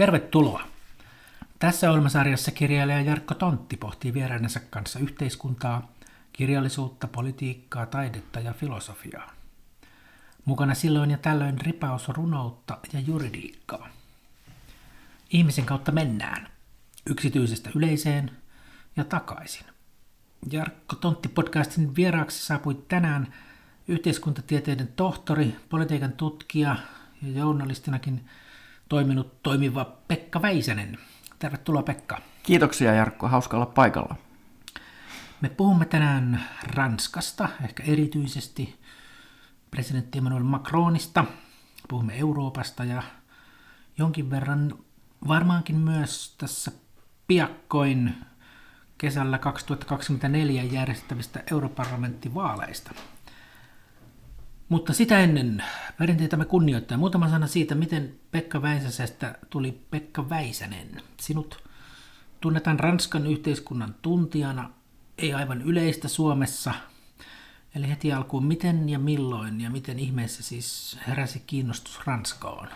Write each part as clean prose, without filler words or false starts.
Tervetuloa! Tässä ohjelmasarjassa kirjailija Jarkko Tontti pohtii vieraidensa kanssa yhteiskuntaa, kirjallisuutta, politiikkaa, taidetta ja filosofiaa. Mukana silloin ja tällöin ripaus runoutta ja juridiikkaa. Ihmisen kautta mennään, yksityisestä yleiseen ja takaisin. Jarkko Tontti-podcastin vieraaksi saapui tänään yhteiskuntatieteiden tohtori, politiikan tutkija ja journalistinakin toimiva Pekka Väisänen. Tervetuloa Pekka. Kiitoksia Jarkko, hauska olla paikalla. Me puhumme tänään Ranskasta, ehkä erityisesti presidentti Emmanuel Macronista. Puhumme Euroopasta ja jonkin verran varmaankin myös tässä piakkoin kesällä 2024 järjestettävistä europarlamenttivaaleista. Mutta sitä ennen perinteitämme kunnioittaa. Muutama sana siitä, miten Pekka Väisäsestä tuli Pekka Väisänen. Sinut tunnetaan Ranskan yhteiskunnan tuntijana, ei aivan yleistä Suomessa. Eli heti alkuun, miten ja milloin ja miten ihmeessä siis heräsi kiinnostus Ranskaan?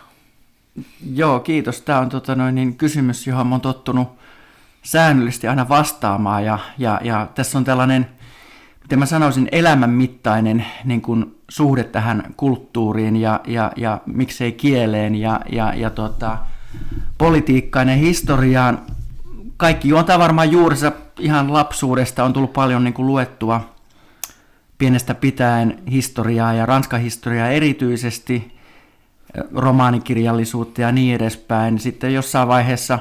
Joo, kiitos. Tämä on kysymys, johon olen tottunut säännöllisesti aina vastaamaan. Ja tässä on tällainen, miten mä sanoisin, elämänmittainen niin kuin suhde tähän kulttuuriin ja miksei kieleen ja politiikkaan ja historiaan. Kaikki juontaa varmaan juurensa ihan lapsuudesta, on tullut paljon niin kuin luettua pienestä pitäen historiaa ja Ranskan historiaa erityisesti, romaanikirjallisuutta ja niin edespäin. Sitten jossain vaiheessa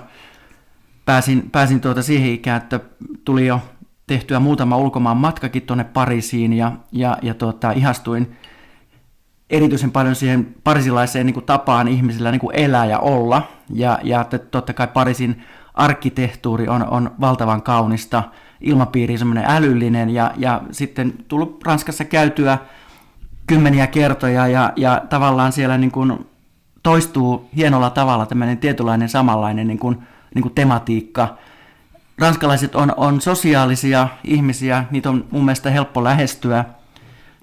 pääsin siihen ikään, että tuli jo tehtyä muutama ulkomaan matkakin tuonne Pariisiin ja ihastuin erityisen paljon siihen parisilaiseen niin kuin tapaan ihmisillä niin kuin elää ja olla. Ja totta kai Pariisin arkkitehtuuri on valtavan kaunista, ilmapiiri semmoinen älyllinen ja sitten tullut Ranskassa käytyä kymmeniä kertoja ja tavallaan siellä niin kuin toistuu hienolla tavalla tämmöinen tietynlainen samanlainen niin kuin tematiikka. Ranskalaiset on sosiaalisia ihmisiä, niitä on mun mielestä helppo lähestyä,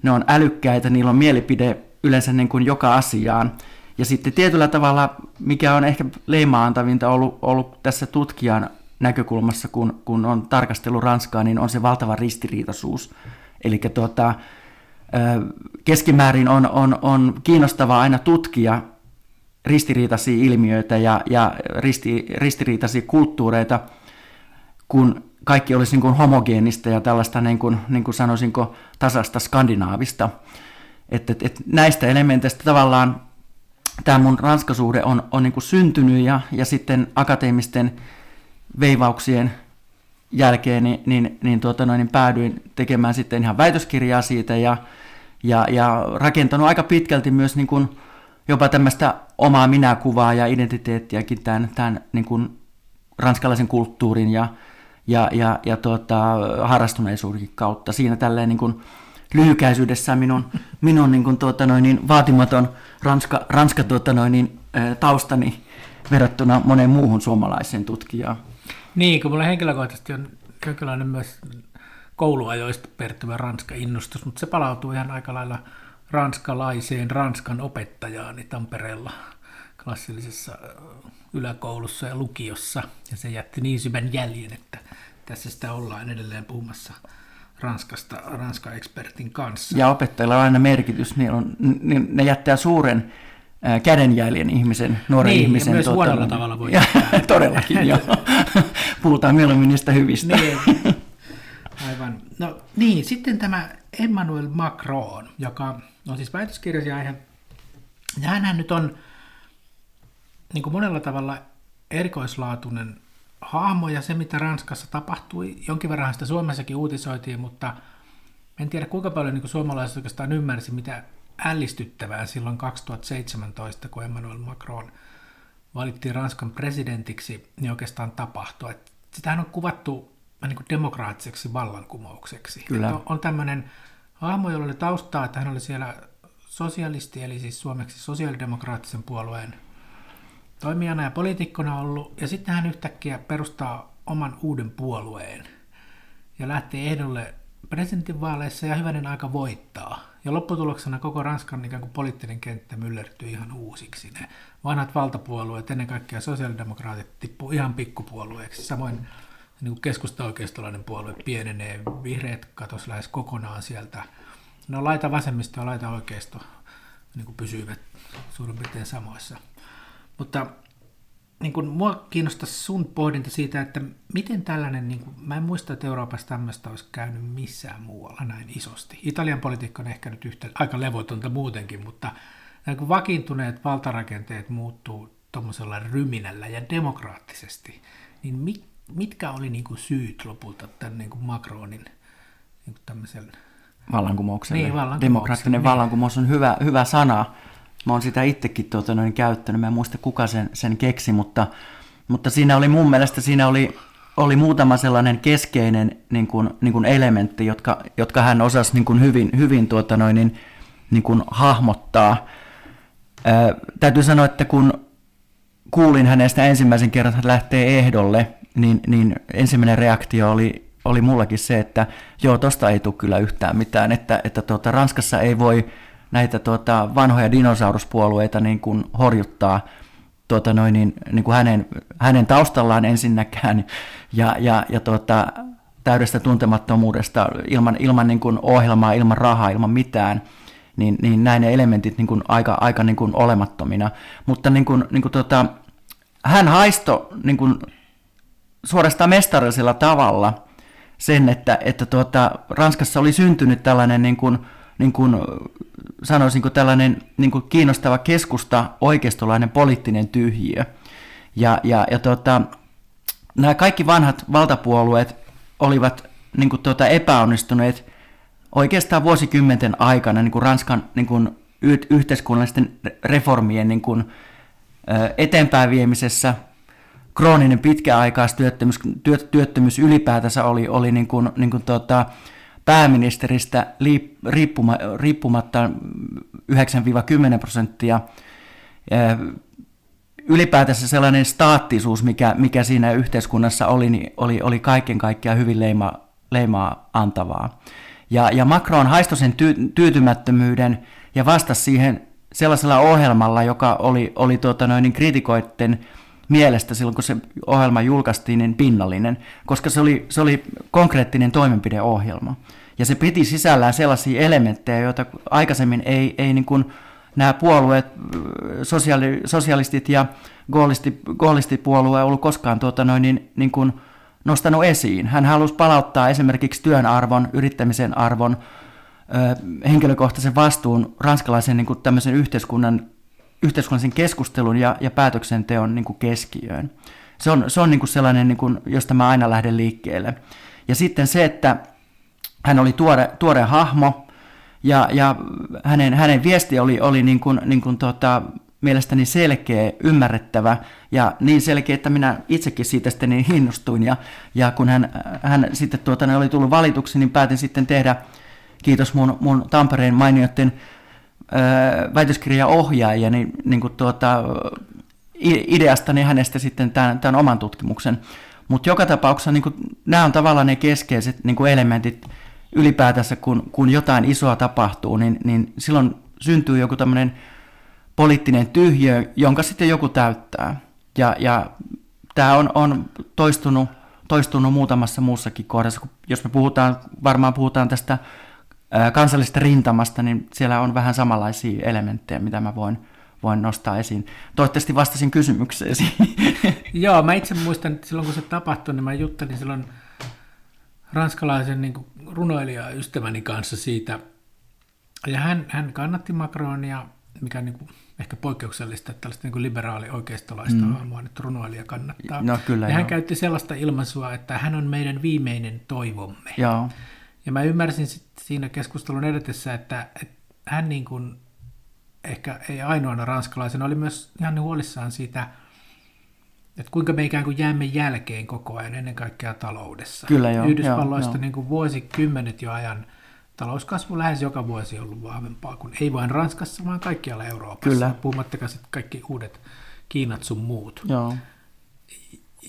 ne on älykkäitä, niillä on mielipide yleensä niin kuin joka asiaan. Ja sitten tietyllä tavalla, mikä on ehkä leimaa-antavinta ollut tässä tutkijan näkökulmassa, kun on tarkastellut Ranskaa, niin on se valtava ristiriitaisuus. Eli keskimäärin on kiinnostavaa aina tutkia ristiriitaisia ilmiöitä ja ristiriitaisia kulttuureita, kun kaikki olisi niin kuin homogeenista ja tällaista, niin kuin sanoisinko, tasasta skandinaavista. Et näistä elementeistä tavallaan tämä mun ranskasuhde on niin kuin syntynyt ja sitten akateemisten veivauksien jälkeen niin päädyin tekemään sitten ihan väitöskirjaa siitä ja rakentanut aika pitkälti myös niin kuin jopa tämmöistä omaa minäkuvaa ja identiteettiäkin tämän niin kuin ranskalaisen kulttuurin ja harrastuneisuudenkin kautta. Siinä tälleen niin kuin lyhykäisyydessä minun niin kuin vaatimaton ranska taustani verrattuna moneen muuhun suomalaiseen tutkijaan. Niin, kun minulla henkilökohtaisesti on jonkinlainen myös kouluajoista perttyvä Ranska-innostus, mutta se palautuu ihan aika lailla ranskalaiseen Ranskan opettajaani Tampereella klassillisessa yläkoulussa ja lukiossa, ja se jätti niin syvän jäljen, että tässä sitä ollaan edelleen puhumassa Ranskasta Ranska-ekspertin kanssa. Ja opettajilla on aina merkitys, ne jättää suuren kädenjäljen nuoren ihmisen. Ja myös huonolla tavalla voi jättää. Todellakin, joo. Puhutaan mieluummin niistä hyvistä. Niin. Aivan. No niin, sitten tämä Emmanuel Macron, joka on siis väitöskirjasi aihe. Ja hänhän nyt on niin kuin monella tavalla erikoislaatuinen hahmo, ja se mitä Ranskassa tapahtui, jonkin verran sitä Suomessakin uutisoitiin, mutta en tiedä kuinka paljon niin kuin suomalaiset oikeastaan ymmärsi, mitä ällistyttävää silloin 2017, kun Emmanuel Macron valittiin Ranskan presidentiksi, niin oikeastaan tapahtui. Että sitähän on kuvattu niin kuin demokraattiseksi vallankumoukseksi. On tämmöinen hahmo, jolla oli taustaa, että hän oli siellä sosialisti, eli siis suomeksi sosiaalidemokraattisen puolueen toimijana ja poliitikkona ollut, ja sitten hän yhtäkkiä perustaa oman uuden puolueen ja lähtee ehdolle presidentinvaaleissa ja hyvänen aika voittaa. Ja lopputuloksena koko Ranskan ikään kuin poliittinen kenttä myllertyi ihan uusiksi. Ne vanhat valtapuolueet, ennen kaikkea sosiaalidemokraatit, tippuu ihan pikkupuolueeksi. Samoin niin kuin keskusta-oikeistolainen puolue pienenee, vihreät katosi lähes kokonaan sieltä. No laita vasemmisto ja laita oikeisto niin kuin pysyivät suurin piirtein samoissa. Mutta niin kuin mua kiinnostaisi sun pohdinta siitä, että miten tällainen, niin kuin, mä en muista, että Euroopassa tämmöistä olisi käynyt missään muualla näin isosti. Italian politiikka on ehkä nyt aika levotonta muutenkin, mutta niin kuin vakiintuneet valtarakenteet muuttuu tuommoisella ryminällä ja demokraattisesti. Niin mitkä oli niin kuin syyt lopulta tämän niin kuin Macronin niin kuin tämmöisen vallankumoukselle? Niin, Demokraattinen vallankumous on hyvä sana. Mä oon sitä itsekin käyttänyt, mä en muista kuka sen keksi, mutta siinä oli mun mielestä oli muutama sellainen keskeinen niin kuin elementti, jotka hän osasi niin kuin hyvin niin kuin hahmottaa. Täytyy sanoa, että kun kuulin hänestä ensimmäisen kerran, että hän lähtee ehdolle, niin ensimmäinen reaktio oli mullakin se, että joo, tosta ei tule kyllä yhtään mitään, että Ranskassa ei voi näitä vanhoja dinosauruspuolueita niin kuin horjuttaa niin kuin hänen taustallaan ensinnäkään ja täydestä tuntemattomuudesta ilman niin kuin ohjelmaa, ilman rahaa, ilman mitään, niin näin ne elementit niin kuin aika niin kuin olemattomina. Mutta hän haistoi niin kuin suorastaan mestarillisella tavalla sen, että Ranskassa oli syntynyt tällainen niin kuin sanoisinko tällainen niin kuin kiinnostava keskusta oikeistolainen poliittinen tyhjiö. Ja nämä kaikki vanhat valtapuolueet olivat niin kuin epäonnistuneet oikeastaan vuosikymmenten aikana niin kuin Ranskan niin kuin yhteiskunnallisten reformien niin kuin eteenpäin viemisessä. Krooninen pitkäaikaistyöttömyys ylipäätänsä oli niin kuin pääministeristä riippumatta 9-10%. Ylipäätänsä sellainen staattisuus, mikä siinä yhteiskunnassa oli, niin oli kaiken kaikkiaan hyvin leimaa antavaa. Ja Macron haistoi sen tyytymättömyyden ja vastasi siihen sellaisella ohjelmalla, joka oli kritikoitten mielestä silloin, kun se ohjelma julkaistiin, niin pinnallinen, koska se oli konkreettinen toimenpideohjelma. Ja se piti sisällään sellaisia elementtejä, joita aikaisemmin ei niin kuin nämä puolueet, sosialistit ja gaullistipuolue ollut koskaan niin kuin nostanut esiin. Hän halusi palauttaa esimerkiksi työn arvon, yrittämisen arvon, henkilökohtaisen vastuun ranskalaisen niin kuin tämmöisen yhteiskunnallisen keskustelun ja päätöksenteon niin kuin keskiöön. Se on niin kuin sellainen, niin kuin, josta mä aina lähden liikkeelle. Ja sitten se, että hän oli tuore hahmo, ja hänen viesti oli niin kuin mielestäni selkeä, ymmärrettävä, ja niin selkeä, että minä itsekin siitä sitten niin innostuin. Ja kun hän sitten oli tullut valituksi, niin päätin sitten tehdä, kiitos mun Tampereen mainioiden väitöskirjaohjaaja, niin kuin ideastani hänestä sitten tämän oman tutkimuksen. Mutta joka tapauksessa niin kuin, nämä on tavallaan ne keskeiset niin kuin elementit ylipäätänsä, kun jotain isoa tapahtuu, niin silloin syntyy joku tämmöinen poliittinen tyhjiö, jonka sitten joku täyttää. Ja tämä on toistunut muutamassa muussakin kohdassa. Jos me varmaan puhutaan tästä kansallisesta rintamasta, niin siellä on vähän samanlaisia elementtejä, mitä mä voin nostaa esiin. Toivottavasti vastasin kysymykseesi. Joo, mä itse muistan, että silloin kun se tapahtui, niin mä juttelin silloin ranskalaisen niin kuin runoilijaystäväni kanssa siitä. Ja hän kannatti Macronia, mikä on niin kuin ehkä poikkeuksellista, että tällaista niin kuin liberaali-oikeistolaista hahmoa nyt runoilija kannattaa. No, kyllä, ja hän käytti sellaista ilmaisua, että hän on meidän viimeinen toivomme. Joo. Ja mä ymmärsin siinä keskustelun edetessä, että hän niin kuin ehkä ei ainoana ranskalaisena, oli myös ihan huolissaan siitä, että kuinka me ikään kuin jäämme jälkeen koko ajan, ennen kaikkea taloudessa. Kyllä, joo, Yhdysvalloista niin kuin vuosikymmenet jo ajan talouskasvu lähes joka vuosi on ollut vahvempaa kuin ei vain Ranskassa, vaan kaikkialla Euroopassa. Kyllä. Puhumattakaan sitten kaikki uudet Kiinat sun muut. Joo.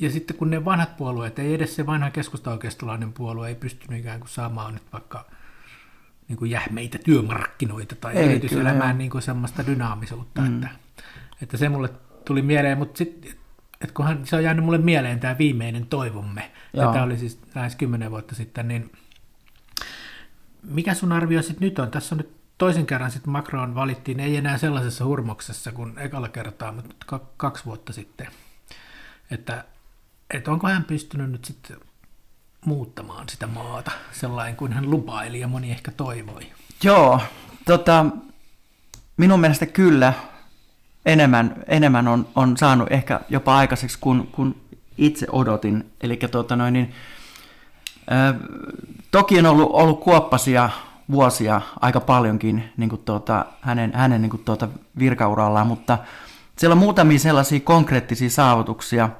Ja sitten kun ne vanhat puolueet, ei edes se vanha keskusta-oikeistolainen puolue ei pystynyt ikään kuin saamaan nyt vaikka niin kuin jähmeitä työmarkkinoita tai Ei, yrityselämään kyllä, niin kuin semmoista dynaamisuutta, että se mulle tuli mieleen, mutta sitten että kunhan se on jäänyt mulle mieleen tämä viimeinen toivomme, ja tämä oli siis lähes 10 vuotta sitten, niin mikä sun arvio sitten nyt on? Tässä on nyt toisen kerran sitten Macron valittiin, ei enää sellaisessa hurmoksessa kuin ekalla kertaa, mutta 2 vuotta sitten, että onko hän pystynyt nyt sitten muuttamaan sitä maata sellainen kuin hän lupaili ja moni ehkä toivoi? Joo, minun mielestä kyllä enemmän on saanut ehkä jopa aikaiseksi kuin itse odotin. Eli toki on ollut kuoppasia vuosia aika paljonkin niin kuin hänen niin kuin virkaurallaan, mutta siellä on muutamia sellaisia konkreettisia saavutuksia.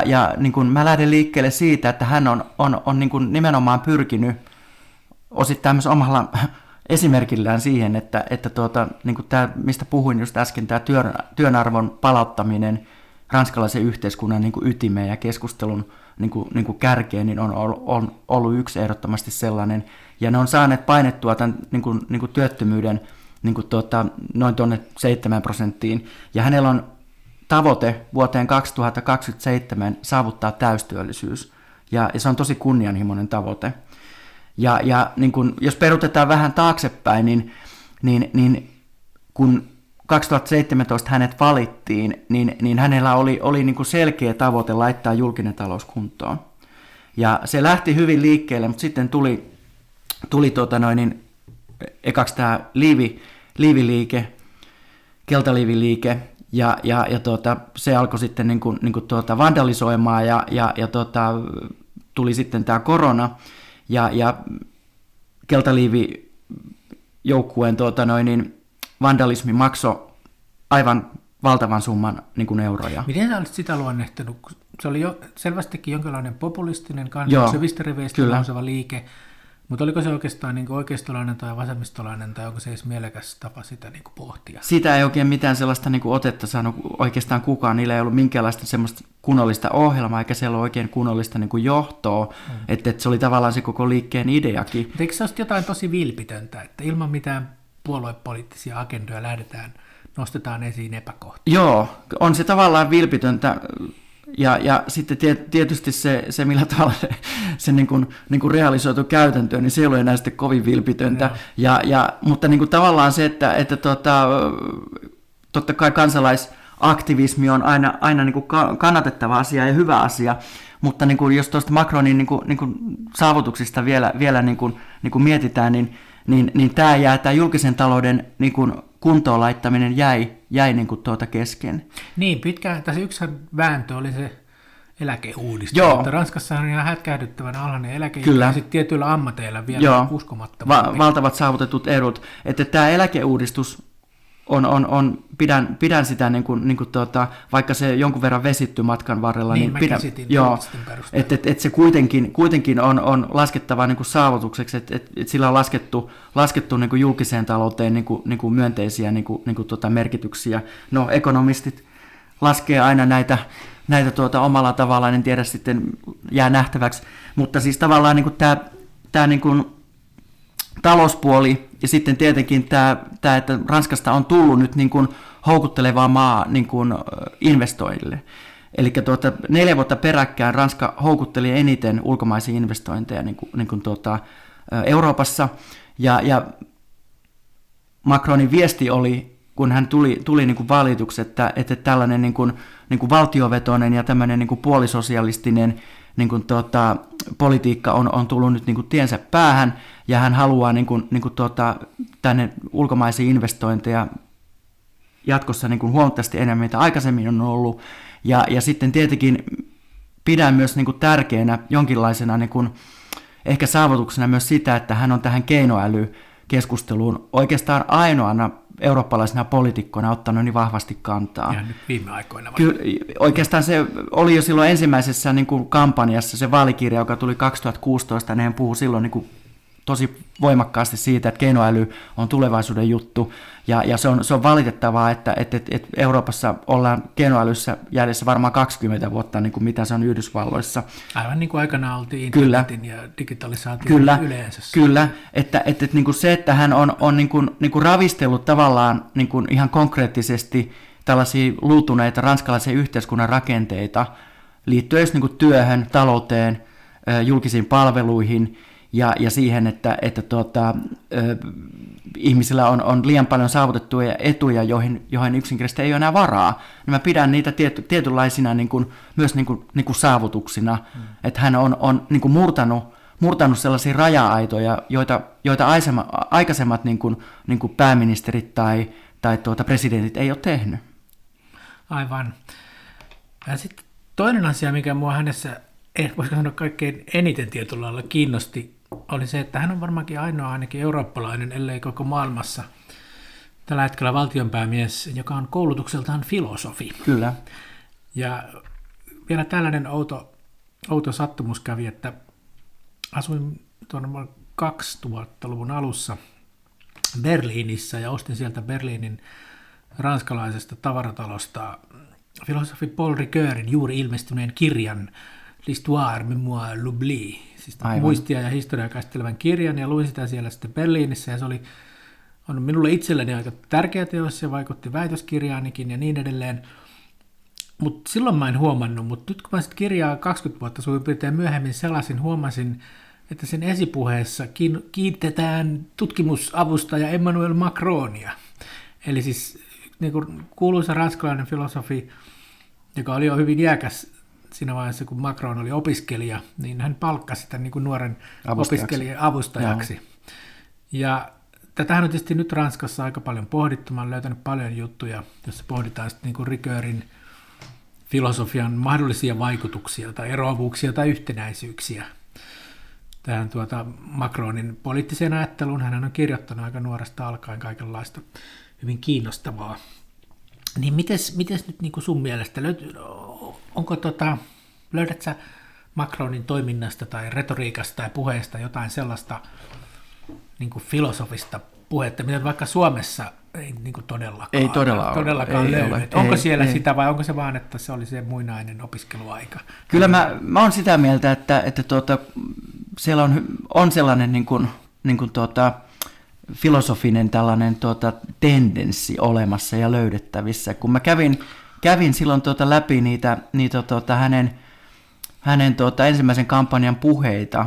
Ja niin kuin mä lähden liikkeelle siitä, että hän on niin kuin nimenomaan pyrkinyt osittain myös omalla esimerkillään siihen, että niin kuin tämä, mistä puhuin just äsken, tämä työn arvon palauttaminen ranskalaisen yhteiskunnan niin kuin ytimeen ja keskustelun niin kuin kärkeen, niin on ollut yksi ehdottomasti sellainen. Ja ne on saaneet painettua tämän niin kuin työttömyyden niin kuin noin tuonne 7%. Ja hänellä on tavoite vuoteen 2027 saavuttaa täystyöllisyys. Ja se on tosi kunnianhimoinen tavoite. Ja niin kun, jos perutetaan vähän taaksepäin, niin kun 2017 hänet valittiin, niin hänellä oli niin kuin selkeä tavoite laittaa julkinen talous kuntoon. Ja se lähti hyvin liikkeelle, mutta sitten tuli ekaksi tämä liiviliike, keltaliiviliike, ja se alkoi sitten niin kuin vandalisoimaan, ja tuli sitten tämä korona, ja keltaliivijoukkueen vandalismi maksoi aivan valtavan summan niin kuin euroja. Miten sä olisit sitä luonnehtanut? Se oli jo selvästikin jonkinlainen populistinen kansallisövistä riveistä nouseva liike, mutta oliko se oikeastaan niin oikeistolainen tai vasemmistolainen, tai onko se edes mielekäs tapa sitä niin pohtia? Siitä ei oikein mitään sellaista niin otetta saanut oikeastaan kukaan. Niillä ei ollut minkäänlaista semmoista kunnollista ohjelmaa, eikä siellä ole oikein kunnollista niin johtoa, että se oli tavallaan se koko liikkeen ideakin. Mutta eikö se olisi jotain tosi vilpitöntä, että ilman mitään puoluepoliittisia agendoja nostetaan esiin epäkohtia? Joo, on se tavallaan vilpitöntä. Ja sitten tietysti se millä tavalla se niin kuin realisoitu käytäntöön, niin se ei ole enää sitten kovin vilpitöntä. Mutta niin kuin tavallaan se, että totta kai kansalaisaktivismi on aina niin kuin kannatettava asia ja hyvä asia, mutta niin kuin jos tuosta Macronin niin kuin saavutuksista vielä niin kuin mietitään, niin tämä julkisen talouden niin kuin kuntoon laittaminen jäi niin kuin kesken. Niin, pitkään. Tässä yksi vääntö oli se eläkeuudistus. Mutta Ranskassa on ihan hätkähdyttävän alhainen eläkeikä, ja sitten tietyillä ammateilla vielä uskomattomasti. Valtavat saavutetut edut. Että tämä eläkeuudistus pidän sitä, vaikka se jonkun verran vesitty matkan varrella. Niin mä käsitin. Että se kuitenkin on laskettava niin kuin saavutukseksi, että sillä on laskettu niin kuin julkiseen talouteen niin kuin myönteisiä merkityksiä. No, ekonomistit laskee aina näitä omalla tavallaan, en tiedä, sitten jää nähtäväksi, mutta siis tavallaan niin kuin tämä niin kuin talouspuoli ja sitten tietenkin tämä, että Ranskasta on tullut nyt niin kuin houkutteleva maa niin kuin investoijille. Eli 4 vuotta peräkkäin Ranska houkutteli eniten ulkomaisia investointeja niin kuin Euroopassa, ja Macronin viesti oli, kun hän tuli niin kuin valituksi, että tällainen niin kuin valtiovetoinen ja tämmöinen niin kuin puolisosialistinen niin kuin politiikka on tullut nyt niin kuin tiensä päähän, ja hän haluaa niin kuin tänne ulkomaisia investointeja jatkossa niin kuin huomattavasti enemmän, mitä aikaisemmin on ollut, ja sitten tietenkin pidän myös niin kuin tärkeänä jonkinlaisena niin kuin ehkä saavutuksena myös sitä, että hän on tähän keinoälykeskusteluun oikeastaan ainoana eurooppalaisena poliitikkona ottanut niin vahvasti kantaa. Ja nyt viime aikoina. Oikeastaan se oli jo silloin ensimmäisessä niin kuin kampanjassa, se vaalikirja, joka tuli 2016, niin hän puhui silloin niin kuin tosi voimakkaasti siitä, että keinoäly on tulevaisuuden juttu, ja se on valitettavaa, että Euroopassa ollaan keinoälyssä jäljessä varmaan 20 vuotta, niin kuin mitä se on Yhdysvalloissa. Aivan niin kuin aikanaan oltiin internetin ja digitalisaation yleensä. Kyllä, että niin kuin se, että hän on niin kuin ravistellut tavallaan niin kuin ihan konkreettisesti tällaisia luutuneita ranskalaisen yhteiskunnan rakenteita liittyen just niin kuin työhön, talouteen, julkisiin palveluihin ja siihen, että ihmisillä on liian paljon saavutettuja etuja, joihin yksinkertaisesti ei ole enää varaa. Ja mä pidän niitä tietynlaisina niin kuin, myös niin kuin saavutuksina, että hän on niin kuin murtanut sellaisia raja-aitoja, joita aikaisemmat niin kuin pääministerit tai presidentit ei ole tehnyt. Aivan. Ja sitten toinen asia, mikä mua hänessä, voisiko sanoa kaikkein eniten tietyllä lailla kiinnosti, oli se, että hän on varmaankin ainoa ainakin eurooppalainen, ellei koko maailmassa tällä hetkellä valtionpäämies, joka on koulutukseltaan filosofi. Kyllä. Ja vielä tällainen outo sattumus kävi, että asuin tuonne 2000-luvun alussa Berliinissä ja ostin sieltä Berliinin ranskalaisesta tavaratalosta filosofi Paul Ricoeurin juuri ilmestyneen kirjan L'Histoire, Mémoire, l'Oubli, siis muistia ja historiaa käsittelevän kirjan, ja luin sitä siellä sitten Berliinissä, ja se on minulle itselleni aika tärkeä teos, se vaikutti väitöskirjaanikin ja niin edelleen, mutta silloin mä en huomannut, mutta nyt kun mä sitten kirjaa 20 vuotta suurin piirtein myöhemmin selasin, huomasin, että sen esipuheessa kiitetään tutkimusavustaja Emmanuel Macronia, eli siis niin kuin kuuluisa ranskalainen filosofi, joka oli jo hyvin iäkäs siinä vaiheessa, kun Macron oli opiskelija, niin hän palkkasi sitä niin kuin nuoren opiskelijan avustajaksi. Joo. Ja tätähän on tietysti nyt Ranskassa aika paljon pohdittu. Mä olen löytänyt paljon juttuja, joissa pohditaan sitten niin kuin Ricoeurin filosofian mahdollisia vaikutuksia tai eroavuuksia tai yhtenäisyyksiä tähän Macronin poliittiseen ajatteluun. Hän on kirjoittanut aika nuoresta alkaen kaikenlaista hyvin kiinnostavaa. Niin mites nyt niin kuin sun mielestä, löydät sä Macronin toiminnasta tai retoriikasta tai puheesta jotain sellaista niin kuin filosofista puhetta, mitä vaikka Suomessa ei niin kuin todellakaan löydy? Onko siellä sitä vai onko se vaan, että se oli se muinainen opiskeluaika? Kyllä mä oon sitä mieltä, että siellä on sellainen niin kuin filosofinen tällainen tendenssi olemassa ja löydettävissä. Kun mä kävin silloin läpi niitä hänen ensimmäisen kampanjan puheita,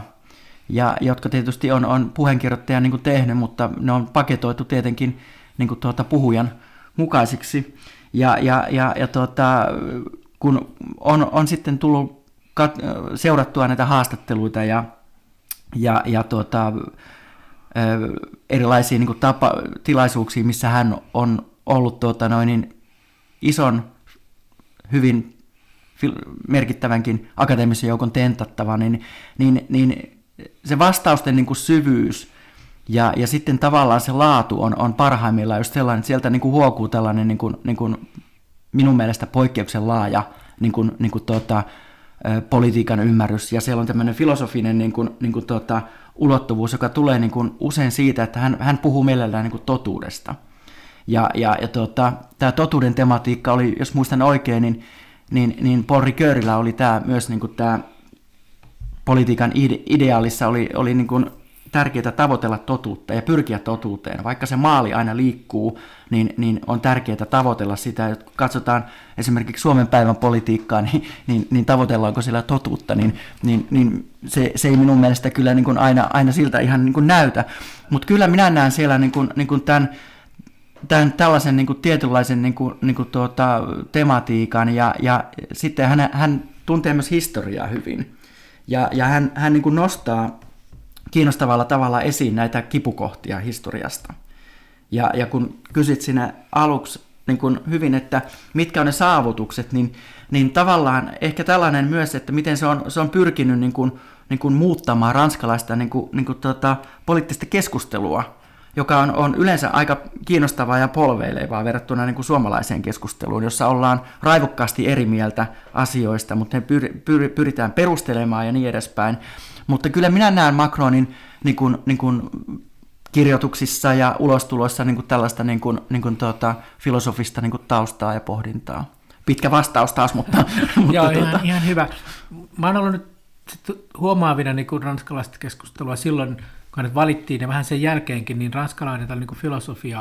jotka tietysti on puheenkirjoittaja niin kuin tehnyt, mutta ne on paketoitu tietenkin niin kuin puhujan mukaisiksi. Kun on sitten tullut seurattua näitä haastatteluita ja erilaisia niin kuin tilaisuuksia, missä hän on ollut ison, hyvin merkittävänkin akateemisen joukon tentattava, niin se vastausten niin kuin syvyys ja sitten tavallaan se laatu on parhaimmillaan just sellainen, että sieltä niin kuin huokuu tällainen niin kuin minun mielestä poikkeuksen laaja politiikan ymmärrys, ja siellä on tämmöinen filosofinen ulottuvuus, joka tulee niin kuin usein siitä, että hän puhuu mielellään niin kuin totuudesta. Tämä totuuden tematiikka oli, jos muistan oikein, niin Paul Ricoeurilla oli tämä myös niin kuin tämä politiikan ideaalissa oli niin kuin tärkeää tavoitella totuutta ja pyrkiä totuuteen. Vaikka se maali aina liikkuu, niin on tärkeää tavoitella sitä. Kun katsotaan esimerkiksi Suomen päivän politiikkaa, niin tavoitellaanko siellä totuutta, niin se ei minun mielestä kyllä niin kuin aina siltä ihan niin kuin näytä. Mutta kyllä minä näen siellä niin kuin tämän tällaisen niin kuin tietynlaisen niin kuin tematiikan, ja sitten hän tuntee myös historiaa hyvin. Ja hän niin kuin nostaa kiinnostavalla tavalla esiin näitä kipukohtia historiasta. Ja kun kysyt siinä aluksi niin kuin hyvin, että mitkä on ne saavutukset, niin tavallaan ehkä tällainen myös, että miten se on pyrkinyt niin kuin muuttamaan ranskalaista poliittista keskustelua, joka on yleensä aika kiinnostavaa ja polveilevaa verrattuna niin kuin suomalaiseen keskusteluun, jossa ollaan raivokkaasti eri mieltä asioista, mutta ne pyritään perustelemaan ja niin edespäin. Mutta kyllä minä näen Macronin niin kuin kirjoituksissa ja ulostuloissa niin kuin tällaista filosofista niin kuin taustaa ja pohdintaa. Pitkä vastaus taas, mutta Joo, ihan hyvä. Mä oon ollut nyt huomaavina niin kuin ranskalaista keskustelua silloin, kun ne valittiin, ja vähän sen jälkeenkin, niin ranskalainen niin kuin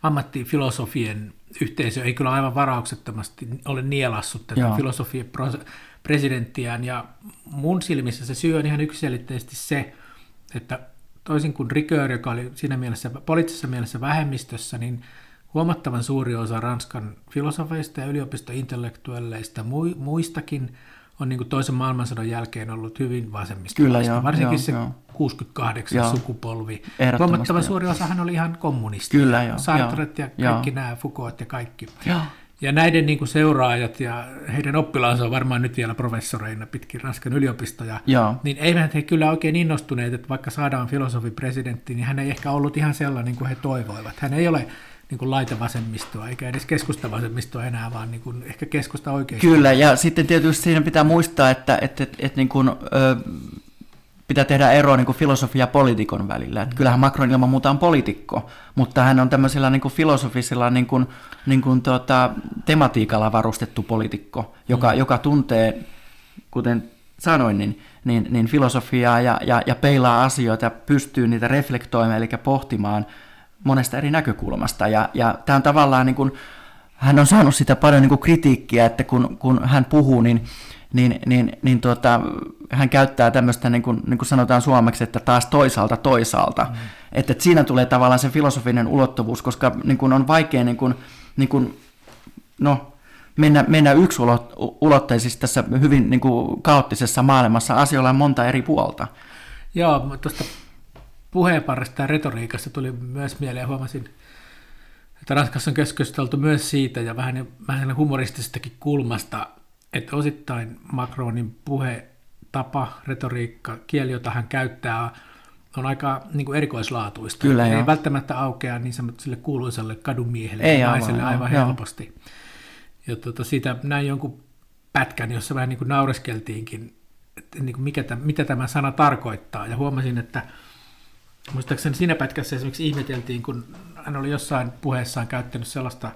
ammattifilosofien yhteisö ei kyllä aivan varauksettomasti ole nielassut tätä filosofien presidenttiään, ja mun silmissä se syy on ihan yksiselitteisesti se, että toisin kuin Ricoeur, joka oli siinä mielessä, poliittisessa mielessä vähemmistössä, niin huomattavan suuri osa Ranskan filosofeista ja yliopistointellektuelleista muistakin on niin kuin toisen maailmansodan jälkeen ollut hyvin vasemmistolaista. Varsinkin se 68 sukupolvi. Huomattavan suuri osahan oli ihan kommunisti. Sartret ja kaikki nämä, Foucault ja kaikki. Ja näiden niin kuin seuraajat ja heidän oppilaansa on varmaan nyt vielä professoreina pitkin Ranskan yliopistoja, niin eivät he kyllä oikein innostuneet, että vaikka saadaan filosofipresidentti, niin hän ei ehkä ollut ihan sellainen kuin he toivoivat. Hän ei ole niin kuin laitavasemmistoa, eikä edes keskustavasemmistoa enää, vaan niin kuin ehkä keskusta oikein. Kyllä, ja sitten tietysti siinä pitää muistaa, että niin kuin, pitää tehdä ero niin kuin filosofia ja poliitikon välillä. Että kyllähän Macron ilman muuta on poliitikko, mutta hän on tämmöisellä niin kuin filosofisella niin kuin tematiikalla varustettu poliitikko, joka tuntee, kuten sanoin, niin filosofiaa ja peilaa asioita ja pystyy niitä reflektoimaan, eli pohtimaan monesta eri näkökulmasta. Ja tämä on tavallaan, niin kuin, hän on saanut sitä paljon niin kuin kritiikkiä, että kun hän puhuu, niin hän käyttää tämmöistä, niin kuin sanotaan suomeksi, että taas toisaalta. Että siinä tulee tavallaan se filosofinen ulottuvuus, koska niin kuin on vaikea mennä yksulotteisesti tässä hyvin niin kuin kaoottisessa maailmassa. Asioilla on monta eri puolta. Joo, tuosta puheenparresta ja retoriikasta tuli myös mieleen, huomasin, että Ranskassa on keskusteltu myös siitä ja vähän humoristisestakin kulmasta, että osittain Macronin puhetapa, retoriikka, kieli, jota hän käyttää, on aika niin kuin erikoislaatuista. Kyllä, ei välttämättä aukea niin sanotulle kuuluisalle kadunmiehelle ja naiselle aivan helposti. Ja siitä näin jonkun pätkän, jossa vähän niin kuin naureskeltiinkin, että niin kuin mitä tämä sana tarkoittaa. Ja huomasin, että muistaakseni siinä pätkässä esimerkiksi ihmeteltiin, kun hän oli jossain puheessaan käyttänyt sellaista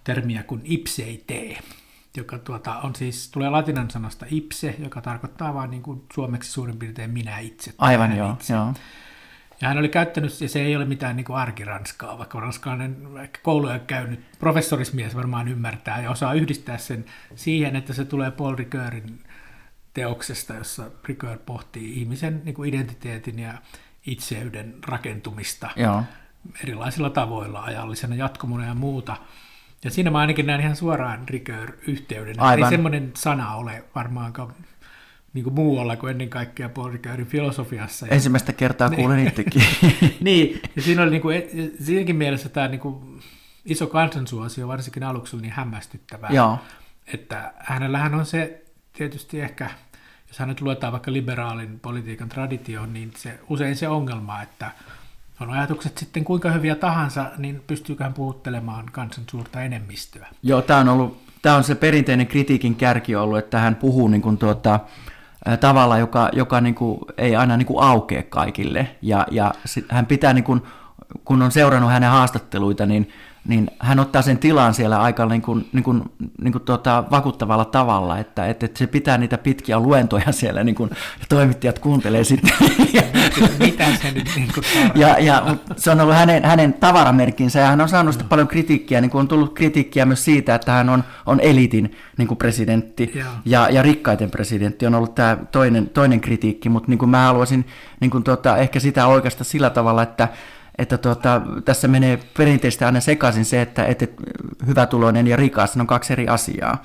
termiä kuin ipseite, joka tulee latinan sanasta ipse, joka tarkoittaa vaan niin kuin suomeksi suurin piirtein minä itse. Aivan joo. Ja hän oli käyttänyt, ja se ei ole mitään niin kuin arkiranskaa, vaikka ranskalainen kouluja käynyt professorismies varmaan ymmärtää ja osaa yhdistää sen siihen, että se tulee Paul Ricourin teoksesta, jossa Ricoeur pohtii ihmisen niin kuin identiteetin ja itseyden rakentumista erilaisilla tavoilla, ajallisena jatkumona ja muuta. Ja siinä mä ainakin näen ihan suoraan Ricoeur-yhteyden. Ei semmoinen sana ole varmaankaan niin kuin muualla kuin ennen kaikkea Paul Ricourin filosofiassa. Ensimmäistä kertaa kuulen itsekin. Niin, ja siinä oli niin kuin, siinäkin mielessä tämä niin kuin iso kansansuosio, varsinkin aluksi oli niin hämmästyttävää, että hänellähän on se tietysti ehkä, jos hänet luetaan vaikka liberaalin politiikan traditioon, niin usein se ongelma, että on ajatukset sitten kuinka hyviä tahansa, niin pystyykö hän puhuttelemaan kansan suurta enemmistöä? Joo, tämä on se perinteinen kritiikin kärki ollut, että hän puhuu niin kuin tavalla, joka niin kuin ei aina niin kuin aukea kaikille. Ja hän pitää, niin kuin, kun on seurannut hänen haastatteluita, niin hän ottaa sen tilan siellä aika vakuuttavalla tavalla, että se pitää niitä pitkiä luentoja siellä, niin kuin, ja toimittajat kuuntelee sitten. Mitä se nyt niin kuin ja se on ollut hänen tavaramerkkinsä, ja hän on saanut sitä paljon kritiikkiä, niin kuin on tullut kritiikkiä myös siitä, että hän on eliitin niin kuin presidentti, ja rikkaiden presidentti on ollut tämä toinen kritiikki, mutta niin kuin mä haluaisin niin kuin ehkä sitä oikeasta sillä tavalla, että tässä menee perinteisesti aina sekaisin se, että hyvätuloinen ja rikas on kaksi eri asiaa.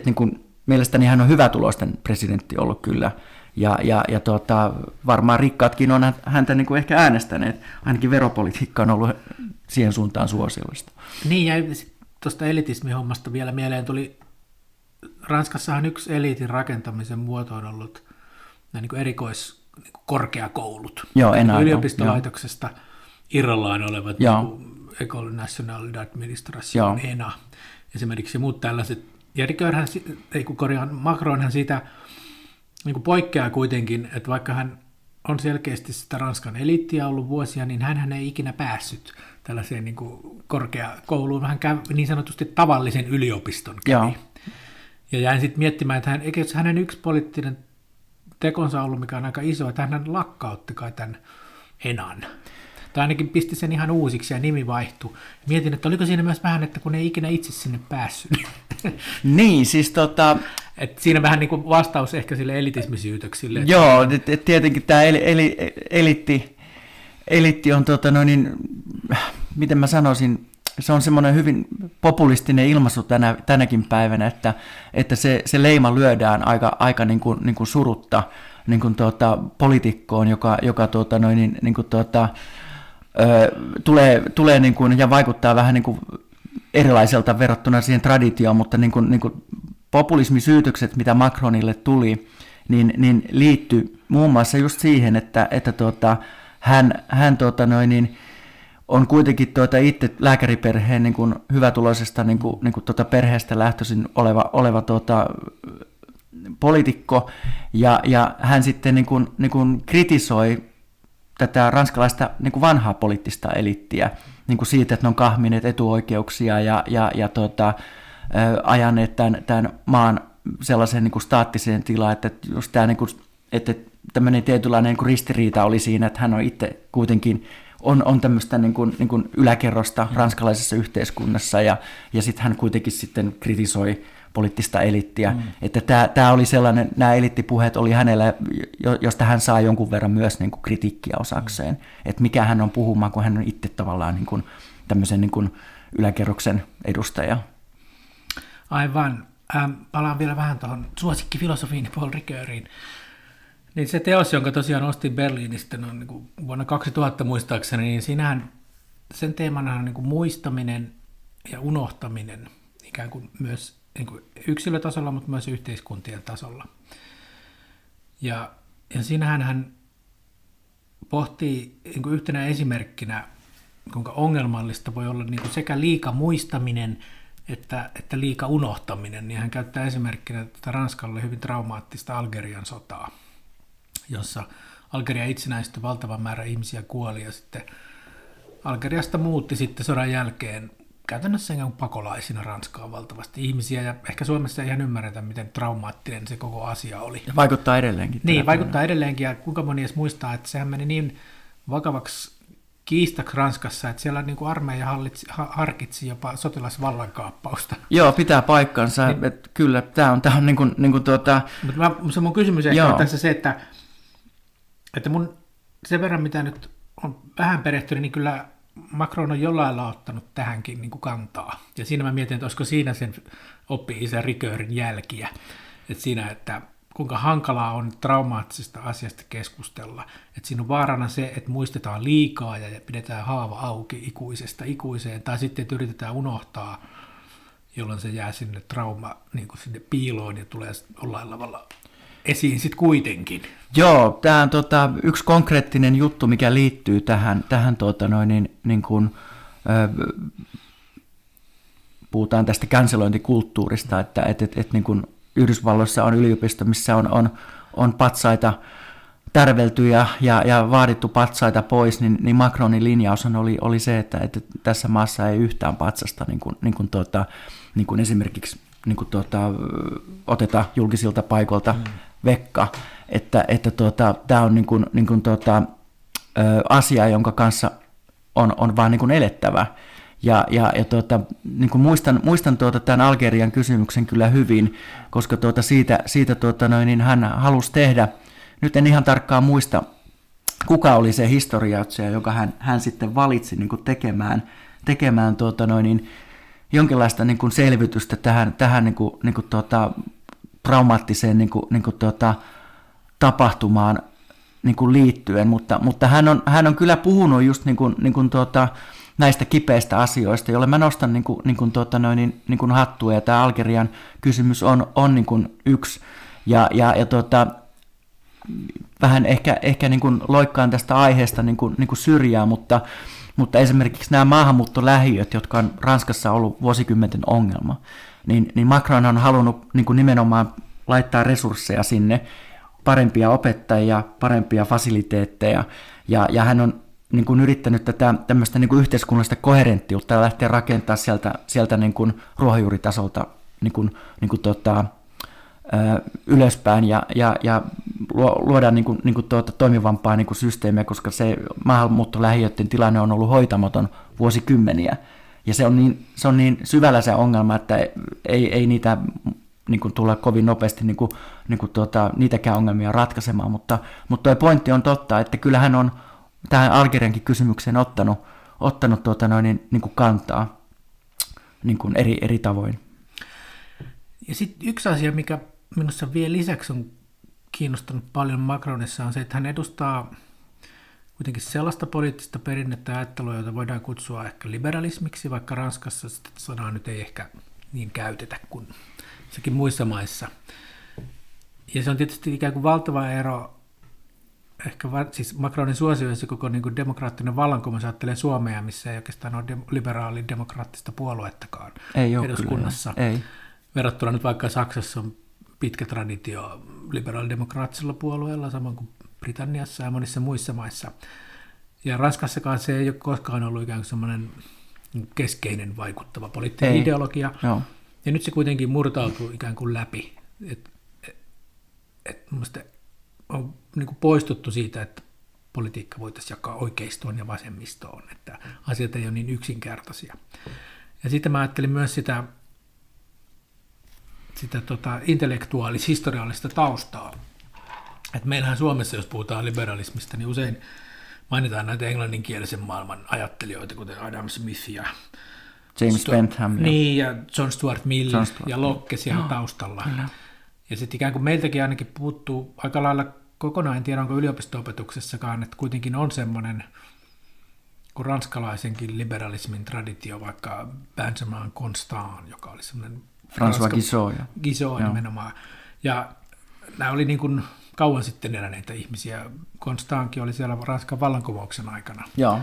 Niin kuin, mielestäni hän on hyvätuloisten presidentti ollut kyllä. Ja varmaan rikkaatkin on häntä niin kuin ehkä äänestäneet. Ainakin veropolitiikka on ollut siihen suuntaan suosiollista. Niin, ja tuosta elitismihommasta vielä mieleen tuli, Ranskassahan yksi eliitin rakentamisen muoto on ollut niin kuin korkeakoulut. Yliopistolaitoksesta irrallaan olevat niin École Nationale d'Administration, ENA, esimerkiksi muut tällaiset. Ja Macronhan siitä niin kuin poikkeaa kuitenkin, että vaikka hän on selkeästi sitä Ranskan eliittiä ollut vuosia, niin hänhän ei ikinä päässyt tällaiseen niin kuin korkeakouluun. Hän kävi niin sanotusti tavallisen yliopiston kävi. Ja jäin sitten miettimään, että eikö hänen yksi poliittinen tekonsa ollut, mikä on aika iso, että hän lakkautti kai tämän Enan. Tai ainakin pisti sen ihan uusiksi ja nimi vaihtui. Mietin, että oliko siinä myös vähän, että kun ei ikinä itse sinne päässyt. Niin, siis että siinä vähän niin kuin vastaus ehkä sille elitismisyytöksille. Joo, tietenkin tämä eliitti on, miten mä sanoisin, se on semmoinen hyvin populistinen ilmaisu tänäkin päivänä, että se leima lyödään aika niin kuin surutta niin kuin poliitikkoon, joka tulee niin kuin, ja vaikuttaa vähän niin kuin erilaiselta verrattuna siihen traditioon, mutta niin kuin populismisyytökset, mitä Macronille tuli, niin liittyi muun muassa just siihen, että hän on kuitenkin itse lääkäriperheen niin kuin hyvätuloisesta niin kuin perheestä lähtöisin oleva poliitikko, ja hän sitten niin kuin kritisoi tätä ranskalaista niin kuin vanhaa poliittista eliittiä niin kuin siitä, että ne on kahmineet etuoikeuksia ja ajaneet tämän maan sellaiseen niin kuin staattiseen tilaan, että just tämä niin kuin, että tämmöinen tietynlainen niin kuin ristiriita oli siinä, että hän on itse kuitenkin on tämmöistä niin kuin yläkerrosta ranskalaisessa yhteiskunnassa ja sitten hän kuitenkin sitten kritisoi poliittista eliittiä, että tämä oli sellainen, nämä eliittipuheet oli hänellä, josta hän saa jonkun verran myös niin kuin kritiikkiä osakseen, että mikä hän on puhumaan, kun hän on itse tavallaan niin kuin tämmöisen niin kuin yläkerroksen edustaja. Aivan. Palaan vielä vähän tuohon suosikkifilosofiin Paul Ricoeuriin. Niin se teos, jonka tosiaan ostin Berliinistä niin kuin vuonna 2000 muistaakseni, niin siinähän sen teemana on niin kuin muistaminen ja unohtaminen ikään kuin myös niin kuin yksilötasolla, mutta myös yhteiskuntien tasolla. Ja siinähän hän pohtii niin kuin yhtenä esimerkkinä, kuinka ongelmallista voi olla niin kuin sekä liika muistaminen että liika unohtaminen. Niin hän käyttää esimerkkinä tätä Ranskalle hyvin traumaattista Algerian sotaa, jossa Algeria itsenäistyi, valtava määrä ihmisiä kuoli ja sitten Algeriasta muutti sitten sodan jälkeen käytännössä pakolaisina Ranskaan valtavasti ihmisiä, ja ehkä Suomessa ei ihan ymmärretä, miten traumaattinen se koko asia oli. Ja vaikuttaa edelleenkin. Niin, vaikuttaa edelleenkin, ja kuinka moni edes muistaa, että sehän meni niin vakavaksi kiistaksi Ranskassa, että siellä niin kuin armeija harkitsi jopa sotilasvallankaappausta. Joo, pitää paikkansa, niin, että kyllä, tämä on niin kuin Mutta se mun kysymys ehkä on tässä se, että sen verran, mitä nyt on vähän perehtynyt, niin kyllä Macron on jollain lailla ottanut tähänkin niin kuin kantaa. Ja siinä mä mietin, että olisiko siinä sen oppi-isä Ricoeurin jälkiä. Että siinä, että kuinka hankalaa on traumaattisesta asiasta keskustella. Että siinä on vaarana se, että muistetaan liikaa ja pidetään haava auki ikuisesta ikuiseen. Tai sitten, että yritetään unohtaa, jolloin se jää sinne trauma niin kuin sinne piiloon ja tulee jollain tavalla esiin sitten kuitenkin. Joo, tämä on yksi konkreettinen juttu, mikä liittyy tähän puhutaan tästä cancelointikulttuurista, että niin kuin Yhdysvalloissa on yliopisto, missä on patsaita tärvelty ja vaadittu patsaita pois, niin Macronin linjaus oli se, että tässä maassa ei yhtään patsasta niin kuin esimerkiksi oteta julkisilta paikoilta vekka, että tämä on asia, jonka kanssa on vaan niin kuin elettävä. Ja niin kuin muistan tämän Algerian kysymyksen kyllä hyvin, koska siitä niin hän halusi tehdä, nyt en ihan tarkkaan muista, kuka oli se historioitsija, joka hän sitten valitsi niin kuin tekemään jonkinlaista niin kuin selvitystä tähän niin kuin traumaattiseen tapahtumaan niin kuin liittyen, mutta hän on kyllä puhunut just niin kuin näistä kipeistä asioista, joille mä nostan niin kuin hattua, ja tämä Algerian kysymys on niin kuin yksi, ja vähän ehkä niin kuin loikkaan tästä aiheesta niin kuin syrjää, mutta esimerkiksi nämä maahanmuuttolähiöt, jotka on Ranskassa ollut vuosikymmenten ongelma, niin Macron on halunnut niin kuin nimenomaan laittaa resursseja sinne parempia opettajia, parempia fasiliteetteja, ja hän on niin kuin yrittänyt tätä tämmöistä niin kuin yhteiskunnallista koherenttiutta lähteä rakentamaan sieltä niin kuin ruohonjuuritasolta niin kuin ylöspäin ja luoda niin kuin toimivampaa niin kuin systeemiä, koska se maahanmuuttolähiöiden tilanne on ollut hoitamaton vuosikymmeniä. Ja se on niin syvällä se ongelma, että ei niitä niin kuin tulla kovin nopeasti niitäkään ongelmia ratkaisemaan, mutta tuo pointti on totta, että kyllä hän on tähän Algeriankin kysymykseen ottanut niin kuin kantaa niin kuin eri tavoin. Ja sitten yksi asia, mikä minusta vielä lisäksi on kiinnostanut paljon Macronissa, on se, että hän edustaa kuitenkin sellaista poliittista perinnettä ja ajattelua, jota voidaan kutsua ehkä liberalismiksi, vaikka Ranskassa sitä sanaa nyt ei ehkä niin käytetä kuin sekin muissa maissa. Ja se on tietysti ikään kuin valtava ero, ehkä siis Macronin suosioissa koko niin kuin demokraattinen vallankumous ajattelee Suomea, missä ei oikeastaan ole liberaali-demokraattista puoluettakaan eduskunnassa. Ei. Verrattuna nyt vaikka Saksassa on pitkä traditio liberaalidemokraattisella puolueella, samoin kuin Britanniassa ja monissa muissa maissa. Ja Ranskassakaan se ei ole koskaan ollut ikään kuin semmoinen keskeinen vaikuttava poliittinen ideologia. Joo. Ja nyt se kuitenkin murtautuu ikään kuin läpi. Mielestäni on niin kuin poistuttu siitä, että politiikka voitaisiin jakaa oikeistoon ja vasemmistoon, että asiat ei ole niin yksinkertaisia. Ja sitten mä ajattelin myös sitä intellektuaalis-historiallista taustaa. Että meillähän Suomessa, jos puhutaan liberalismista, niin usein mainitaan näitä englanninkielisen maailman ajattelijoita, kuten Adam Smith ja James Bentham. Niin, ja John Stuart Mill ja Locke siellä taustalla. Kyllä. Ja sitten ikään kuin meiltäkin ainakin puuttuu aika lailla kokonaan, en tiedä onko yliopisto-opetuksessakaan, että kuitenkin on semmoinen kuin ranskalaisenkin liberalismin traditio, vaikka Benjamin Constant, joka oli semmoinen François Guizot nimenomaan. Ja nämä oli niin kuin kauan sitten eläneitä ihmisiä. Constantkin oli siellä Ranskan vallankumouksen aikana. Joo.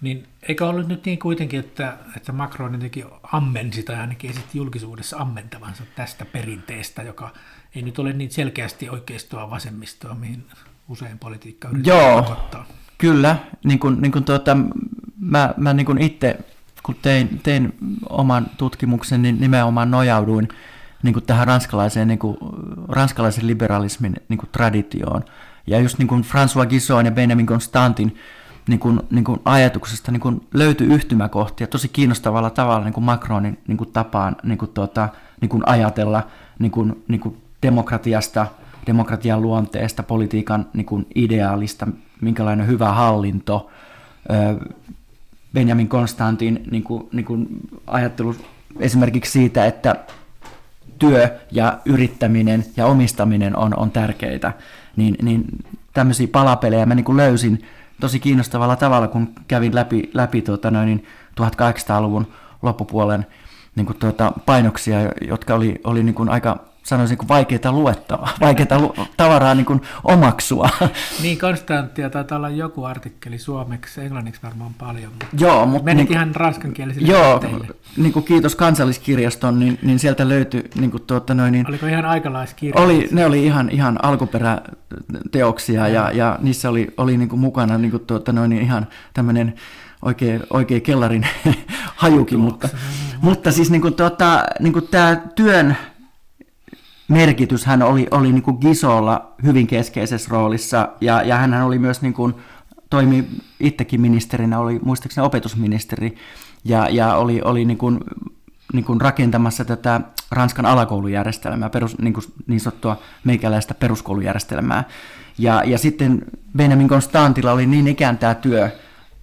Niin eikö ollut nyt niin kuitenkin, että Macron jotenkin ammensi tai ainakin esitti julkisuudessa ammentavansa tästä perinteestä, joka ei nyt ole niin selkeästi oikeistoa vasemmistoa, mihin usein politiikka yritetään pakottaa. Kyllä. Mä niin kuin itse, kun tein oman tutkimuksen, niin nimenomaan nojauduin niin kuin tähän ranskalaisen liberalismin niin kuin traditioon. Ja just niin kuin François Guizot ja Benjamin Constantin niin kuin ajatuksesta niin kuin löytyi yhtymäkohtia tosi kiinnostavalla tavalla niin kuin Macronin niin kuin tapaan niin kuin ajatella niin kuin demokratiasta, demokratian luonteesta, politiikan niin kuin ideaalista, minkälainen hyvä hallinto. Benjamin Constantin niin kuin ajattelu esimerkiksi siitä, että työ ja yrittäminen ja omistaminen on tärkeitä, niin tämmöisiä palapelejä mä niin kuin löysin tosi kiinnostavalla tavalla, kun kävin läpi 1800-luvun loppupuolen niin kuin painoksia, jotka oli niin kuin aika, sanoisin, kuin vaikeita tavaraa niin kuin omaksua. Niin, Konstanttia taitaa olla joku artikkeli suomeksi, englanniksi varmaan paljon. Joo, mutta menit niin, ihan ranskankielisille teille. Niin kuin kiitos Kansalliskirjaston, niin sieltä löytyi niin kuin Oliko ihan aikalaiskirja? Ne oli ihan alkuperäteoksia ja niissä oli niin kuin mukana niin kuin ihan tämmöinen oikein kellarin hajukin, mutta siis niin kuin tämä työn merkityshän oli niin kuin Guizotlla hyvin keskeisessä roolissa, ja hänhän oli myös, niin kuin, toimi itsekin ministerinä, oli muistaakseni opetusministeri, ja oli niin kuin rakentamassa tätä Ranskan alakoulujärjestelmää, niin sanottua meikäläistä peruskoulujärjestelmää. Ja sitten Benjamin Constantilla oli niin ikään tämä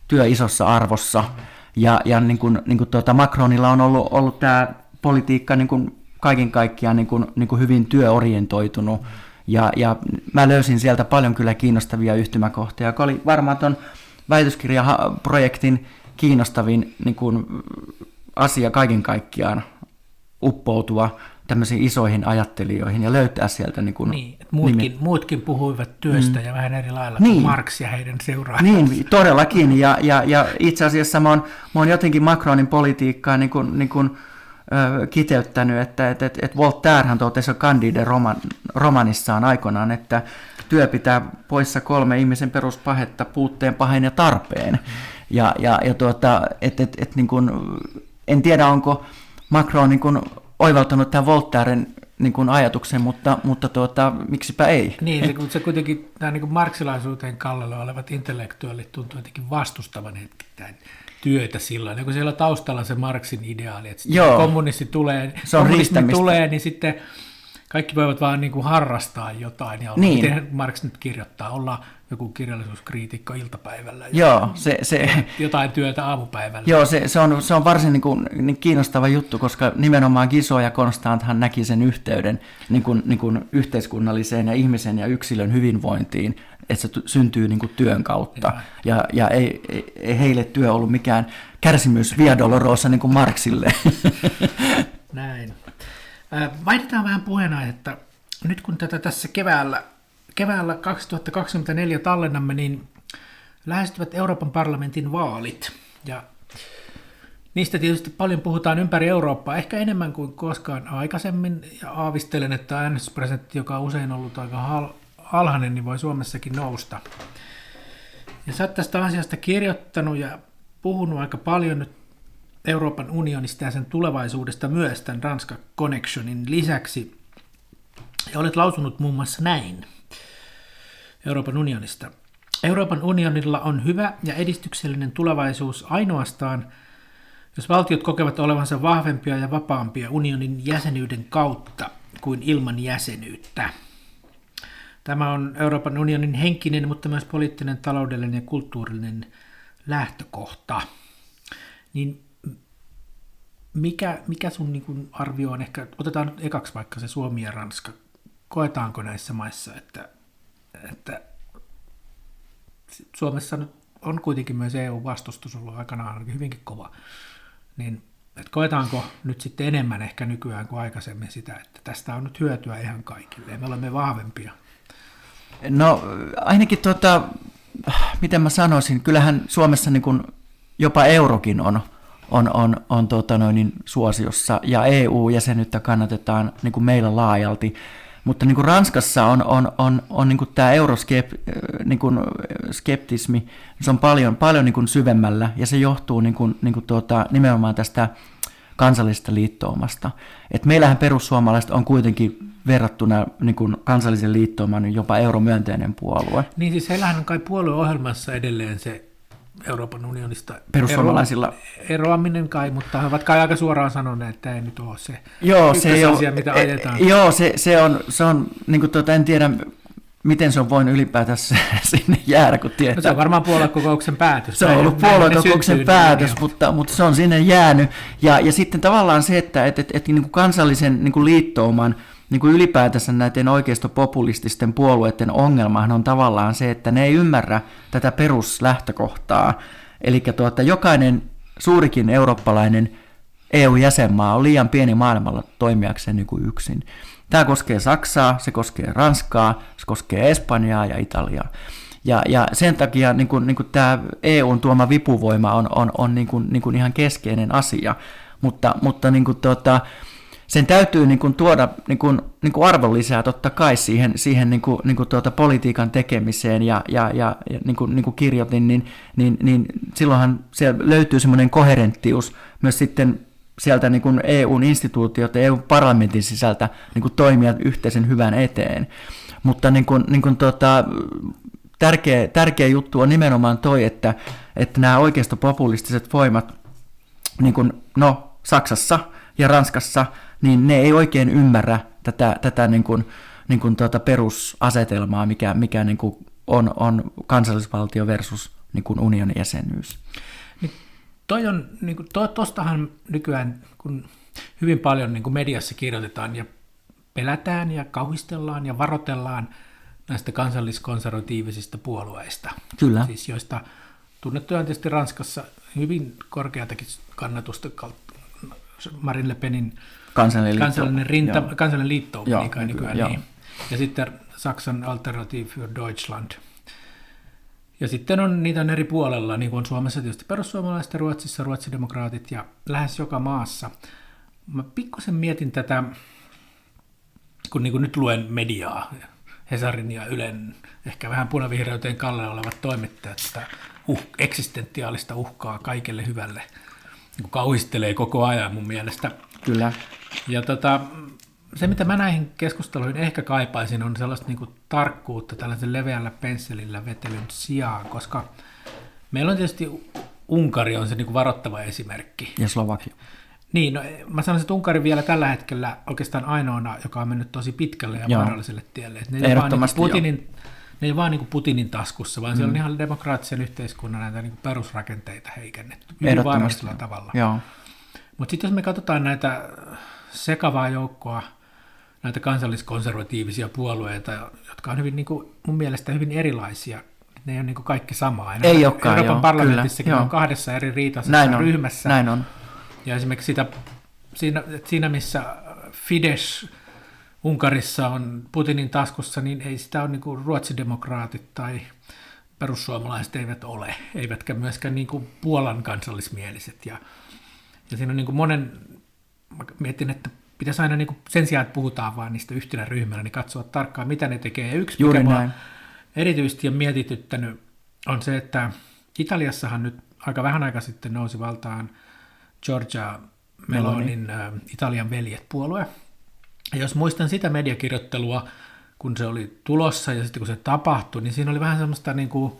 työ isossa arvossa, ja niin kuin Macronilla on ollut tämä politiikka niin kuin kaiken kaikkiaan niin kuin hyvin työorientoitunut, ja mä löysin sieltä paljon kyllä kiinnostavia yhtymäkohtia, joka oli varmaan tuon väitöskirjaprojektin kiinnostavin niin kuin asia kaiken kaikkiaan uppoutua tämmöisiin isoihin ajattelijoihin ja löytää sieltä niin, muutkin puhuivat työstä ja vähän eri lailla kuin Marx ja heidän seuraajansa. Niin, todellakin, ja itse asiassa mä oon jotenkin Macronin politiikkaa niin kuin kiteyttänyt, että Voltairehan totesi Candide romanissaan aikoinaan, että työ pitää poissa 3 ihmisen peruspahetta, puutteen, pahen ja tarpeen. Niin kun, en tiedä, onko Macron niin kun oivaltanut tämän Voltairen niin kun ajatuksen, mutta miksipä ei. Niin, se kuitenkin nämä niin marksilaisuuteen kallella olevat intellektuaalit tuntuu jotenkin vastustavan hetkittäin työtä silloin. Ja kun siellä taustalla se Marxin ideaali, että kommunismi tulee, niin sitten kaikki voivat vaan niin kuin harrastaa jotain. Ja niin. Miten Marx nyt kirjoittaa? Ollaan joku kirjallisuuskriitikko iltapäivällä. Joo, jotain työtä aamupäivällä. Joo, se on varsin niin kiinnostava juttu, koska nimenomaan Guizot ja Constanthan näki sen yhteyden niin kuin yhteiskunnalliseen ja ihmisen ja yksilön hyvinvointiin, että se syntyy niin kuin työn kautta. Ja ei heille työ ollut mikään kärsimys via dolorosa niin kuin Marxille. Näin. Vaihdetaan vähän puheenaihetta. Nyt kun tätä tässä keväällä 2024 tallennamme, niin lähestyvät Euroopan parlamentin vaalit. Ja niistä tietysti paljon puhutaan ympäri Eurooppaa, ehkä enemmän kuin koskaan aikaisemmin. Ja aavistelen, että äänestysprosentti, joka on usein ollut aika alhainen, niin voi Suomessakin nousta. Ja sä oot tästä asiasta kirjoittanut ja puhunut aika paljon nyt Euroopan unionista ja sen tulevaisuudesta myös tämän Ranska Connectionin lisäksi. Ja olet lausunut muun muassa näin Euroopan unionista. Euroopan unionilla on hyvä ja edistyksellinen tulevaisuus ainoastaan, jos valtiot kokevat olevansa vahvempia ja vapaampia unionin jäsenyyden kautta kuin ilman jäsenyyttä. Tämä on Euroopan unionin henkinen, mutta myös poliittinen, taloudellinen ja kulttuurillinen lähtökohta. Niin mikä sun niin kuin arvio on, ehkä otetaan nyt ekaksi vaikka se Suomi ja Ranska, koetaanko näissä maissa, että Suomessa nyt on kuitenkin myös EU-vastustus ollut aikanaan ainakin hyvinkin kova, niin että koetaanko nyt sitten enemmän ehkä nykyään kuin aikaisemmin sitä, että tästä on nyt hyötyä ihan kaikille ja me olemme vahvempia? No ainakin miten mä sanoisin, kyllähän Suomessa niin kuin jopa eurokin on suosiossa ja EU-jäsenyyttä kannatetaan niin kuin meillä laajalti, mutta niin kuin Ranskassa on niin kuin tämä euroskeptismi, se on paljon niin kuin syvemmällä ja se johtuu nimenomaan tästä kansallisesta liittoumasta. Et meillähän perussuomalaiset on kuitenkin verrattuna niin kuin kansallisen liittouman jopa euromyönteinen puolue. Niin siis heillähän on kai puolueohjelmassa edelleen se Euroopan unionista perussuomalaisilla eroaminen kai, mutta he ovat kai aika suoraan sanoneet, että ei nyt ole se asia, mitä ajetaan. Joo, se on niin kuin en tiedä, miten se on voinut ylipäätään sinne jäädä, kun tietää. No se on varmaan puoluekokouksen päätös. Se on ollut puoluekokouksen päätös, mutta se on sinne jäänyt. Ja sitten tavallaan se, että niin kuin kansallisen niin kuin liittouman niin kuin ylipäätänsä näiden oikeistopopulististen puolueiden ongelmahan on tavallaan se, että ne ei ymmärrä tätä peruslähtökohtaa. Eli jokainen suurikin eurooppalainen EU-jäsenmaa on liian pieni maailmalla toimijakseen niin kuin yksin. Tämä koskee Saksaa, se koskee Ranskaa, se koskee Espanjaa ja Italiaa. Ja sen takia niin kuin tämä EUn tuoma vipuvoima on niin kuin ihan keskeinen asia, mutta niin kuin sen täytyy niin kuin tuoda niin kuin arvonlisää totta kai siihen niin kuin politiikan tekemiseen ja niin kuin kirjoitin, niin silloinhan siellä löytyy semmoinen koherenttius myös sitten sieltä niin kuin EUn instituutiot ja EU-parlamentin sisältä niin kuin toimia yhteisen hyvän eteen. Mutta tärkeä juttu on nimenomaan toi, että nämä oikeistopopulistiset voimat niin kuin, Saksassa ja Ranskassa, niin ne ei oikein ymmärrä tätä perusasetelmaa, mikä niin kuin on kansallisvaltio versus niin kuin unionin jäsenyys. Tuostahan nykyään kun hyvin paljon niin kuin mediassa kirjoitetaan ja pelätään ja kauhistellaan ja varoitellaan näistä kansalliskonservatiivisista puolueista. Kyllä. Siis joista tunnettuja on tietysti Ranskassa hyvin korkeatakin kannatusta Marine Le Penin kansallinen liittouma, nykyään niin. Ja sitten Saksan Alternative für Deutschland. Ja sitten niitä on eri puolella, niin kuin on Suomessa tietysti perussuomalaiset, Ruotsissa ruotsidemokraatit ja lähes joka maassa. Mä pikkusen mietin tätä kun niin kuin nyt luen mediaa, Hesarin ja Ylen, ehkä vähän punavihreyyteen kalle olevat toimittajat, että eksistentiaalista uhkaa kaikelle hyvälle niin kauhistelee koko ajan mun mielestä. Kyllä. Ja se, mitä mä näihin keskusteluihin ehkä kaipaisin, on sellaista niin kuin tarkkuutta tällaisen leveällä pensselillä vetelyn sijaan, koska meillä on tietysti Unkari on se niin kuin varoittava esimerkki. Ja Slovakia. Niin, no, mä sanoisin, että Unkari vielä tällä hetkellä oikeastaan ainoana, joka on mennyt tosi pitkälle ja vaaralliselle tielle. Että ne ei vaan ne ei vaan niin kuin Putinin taskussa, vaan siellä on ihan demokraattisen yhteiskunnan näitä niin kuin perusrakenteita heikennetty hyvin vaarallisella tavalla. Mutta sitten jos me katsotaan näitä sekavaa joukkoa, näitä kansalliskonservatiivisia puolueita, jotka on hyvin, niin kuin, mun mielestä hyvin erilaisia, ne ei ole niin kuin kaikki samaa. Ei olekaan, Euroopan parlamentissakin on 2 eri riitaisessa ryhmässä. Näin on. Ja esimerkiksi siinä, missä Fidesz Unkarissa on Putinin taskussa, niin ei sitä ole niin kuin ruotsidemokraatit tai perussuomalaiset eivät ole, eivätkä myöskään niin kuin Puolan kansallismieliset. Ja siinä on niin kuin mietin, että pitäisi aina niin kuin sen sijaan, että puhutaan vaan niistä yhtenä ryhmänä, niin katsoa tarkkaan, mitä ne tekee. Ja yksi, mikä minua erityisesti on mietityttänyt, on se, että Italiassahan nyt aika vähän aikaa sitten nousi valtaan Giorgia Melonin Italian veljet-puolue. Ja jos muistan sitä mediakirjoittelua, kun se oli tulossa ja sitten kun se tapahtui, niin siinä oli vähän semmoista niin kuin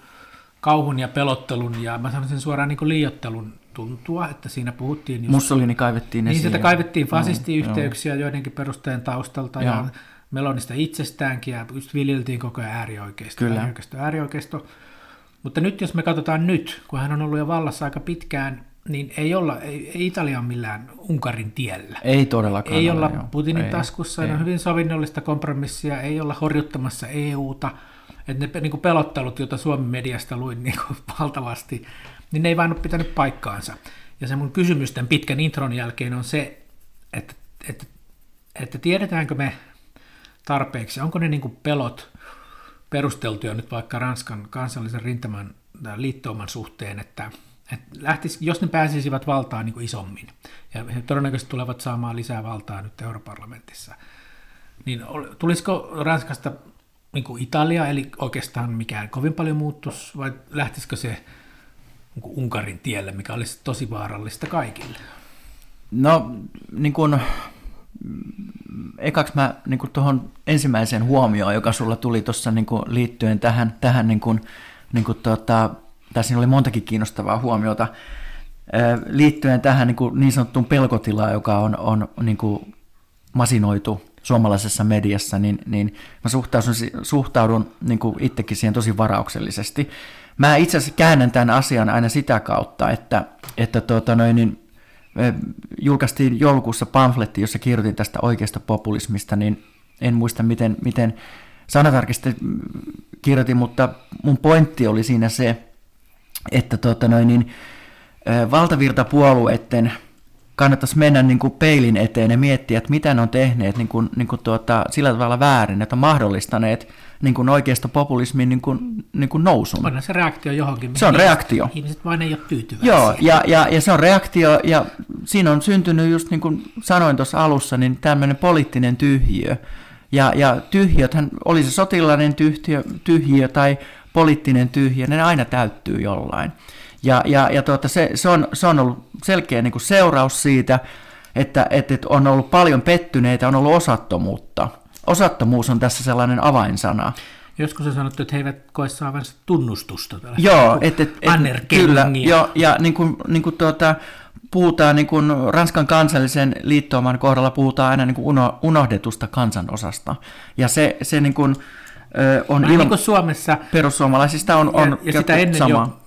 kauhun ja pelottelun ja mä sanoisin suoraan niin kuin liioittelun tuntua, että siinä puhuttiin just... Mussolini kaivettiin niin, sieltä kaivettiin fasistiyhteyksiä joidenkin perusteen taustalta ja Melonista itsestäänkin ja just viljeltiin koko ajan äärioikeisto. Mutta nyt jos me katsotaan nyt, kun hän on ollut jo vallassa aika pitkään, niin ei Italia millään Unkarin tiellä. Ei todellakaan. Ei olla Putinin taskussa, on hyvin sovinnollista kompromissia, ei olla horjuttamassa EUta. Että ne niin kuin pelottelut, joita Suomen mediasta luin niin kuin valtavasti, niin ne ei vain ole pitänyt paikkaansa. Ja se mun kysymys tämän pitkän intron jälkeen on se, että tiedetäänkö me tarpeeksi, onko ne niin kuin pelot perusteltuja nyt vaikka Ranskan kansallisen rintaman liittouman suhteen, että jos ne pääsisivät valtaan niin kuin isommin, ja he todennäköisesti tulevat saamaan lisää valtaa nyt europarlamentissa, niin tulisiko Ranskasta niin kuin Italia, eli oikeastaan mikään kovin paljon muuttuisi, vai lähtisikö se niin kuin Unkarin tielle, mikä olisi tosi vaarallista kaikille? No, niin kuin, ekaksi mä niin kuin tuohon ensimmäiseen huomioon, joka sulla tuli tuossa niin kuin liittyen tähän niin kuin tässä oli montakin kiinnostavaa huomiota liittyen tähän niin sanottuun pelkotilaan, joka on niin kuin masinoitu suomalaisessa mediassa, niin mä suhtaudun niin kuin itsekin siihen tosi varauksellisesti. Mä itse asiassa käännän tämän asian aina sitä kautta, että julkaistiin joulukuussa pamfletti, jossa kirjoitin tästä oikeasta populismista, niin en muista miten sanatarkasti kirjoitin, mutta mun pointti oli siinä se, että valtavirtapuolueiden kannattaisi mennä niin kuin peilin eteen ja miettiä, että mitä ne on tehneet sillä tavalla väärin, että on mahdollistaneet niin kuin oikeasta populismin niin kuin nousun. On se reaktio johonkin. Se on reaktio. Ihmiset vain ei ole tyytyväisiä. Joo, ja se on reaktio, ja siinä on syntynyt just niin kuin sanoin tuossa alussa, niin tämmöinen poliittinen tyhjiö. Ja tyhjiöthän, oli se sotilainen tyhjiö tai poliittinen tyhjiö, ne aina täyttyy jollain. Se on ollut selkeä niin kuin seuraus siitä, että on ollut paljon pettyneitä, on ollut osattomuutta. Osattomuus on tässä sellainen avainsana. Joskus on sanottu, että he eivät koe saavansa tunnustusta. Joo, kyllä. Ja niin kuin puhutaan niin kuin Ranskan kansallisen liittouman kohdalla puhutaan aina niin kuin unohdetusta kansanosasta. Ja se niin kuin on niin kuin Suomessa. Perussuomalaisista on ja sitä ennen sama.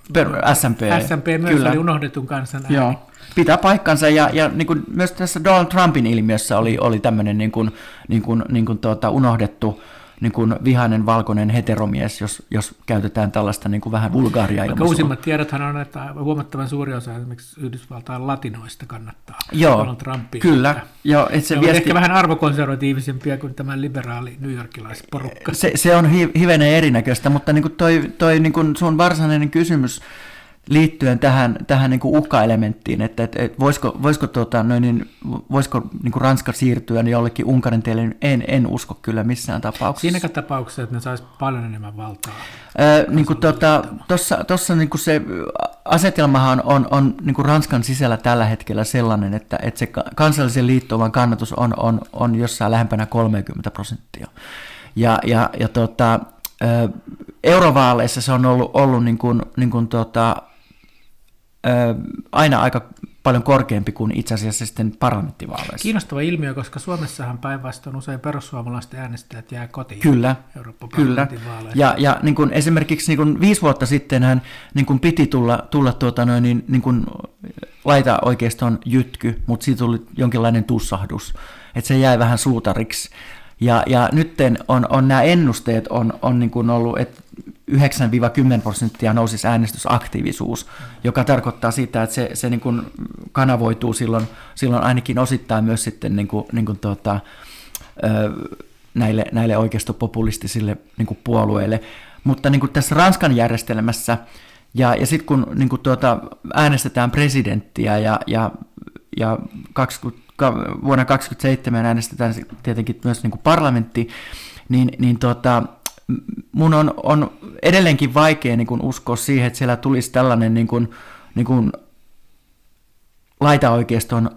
SMP myös kyllä. Oli unohdetun kansan ääni. Joo. Pitää paikkansa ja niin kuin myös tässä Donald Trumpin ilmiössä oli tämmöinen unohdettu niin kuin vihainen valkoinen heteromies, jos käytetään tällaista niin kuin vähän vulgaaria ilmaisua. Uusimmat tiedothan on, että huomattavan suuri osa esimerkiksi Yhdysvaltain latinoista kannattaa Donald Trumpia. Kyllä. Joo, se on ehkä vähän arvokonservatiivisempia kuin tämä liberaali newyorkilaisporukka. Se on hivenen erinäköistä, mutta niin kuin toi niin kuin sun varsinainen kysymys liittyen tähän niin kuin uhkaelementtiin, että voisiko niin kuin Ranska siirtyä niin jollekin Unkarin teille, niin en usko kyllä missään tapauksessa. Siinäkään tapauksessa, että ne saisi paljon enemmän valtaa. Tuossa niin kuin se asetelmahan on niin kuin Ranskan sisällä tällä hetkellä sellainen, että se kansallisen liittouman kannatus on jossain lähempänä 30%. Eurovaaleissa se on ollut aina aika paljon korkeampi kuin itse asiassa sitten parlamenttivaaleissa. Kiinnostava ilmiö, koska Suomessahan päinvastoin usein perussuomalaisten äänestäjät jää kotiin. Kyllä. Ja niin kuin esimerkiksi niin kuin 5 vuotta sittenhän niin kuin piti tulla niin kuin laitaoikeiston jytky, mutta siitä tuli jonkinlainen tussahdus, että se jäi vähän suutariksi. Ja nyt on nämä ennusteet on niin kuin ollut, että 9-10% nousisi äänestysaktiivisuus, joka tarkoittaa sitä, että se niin kuin kanavoituu silloin ainakin osittain myös sitten näille oikeistopopulistisille niin kuin puolueille. Mutta niin kuin tässä Ranskan järjestelmässä, ja sitten kun niin kuin äänestetään presidenttiä ja vuonna 2027 äänestetään tietenkin myös niin kuin parlamentti, niin mun on edelleenkin vaikea niin kuin uskoa siihen, että siellä tulisi tällainen niin kuin laitaoikeiston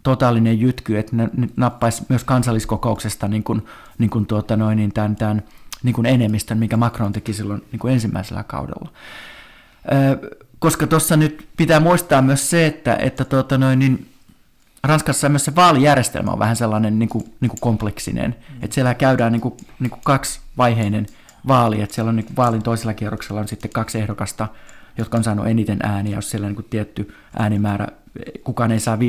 totaalinen jytky, että ne nappaisi myös kansalliskokouksesta tämän enemmistön, mikä Macron teki silloin niin kuin ensimmäisellä kaudella. Koska tuossa nyt pitää muistaa myös se, että Ranskassa myös se vaalijärjestelmä on vähän sellainen niin kuin kompleksinen, että siellä käydään niin kuin 2-vaiheinen vaali, että siellä on niin kuin vaalin toisella kierroksella on sitten 2 ehdokasta, jotka on saanut eniten ääniä, jos siellä on niin kuin tietty äänimäärä, kukaan ei saa 50%,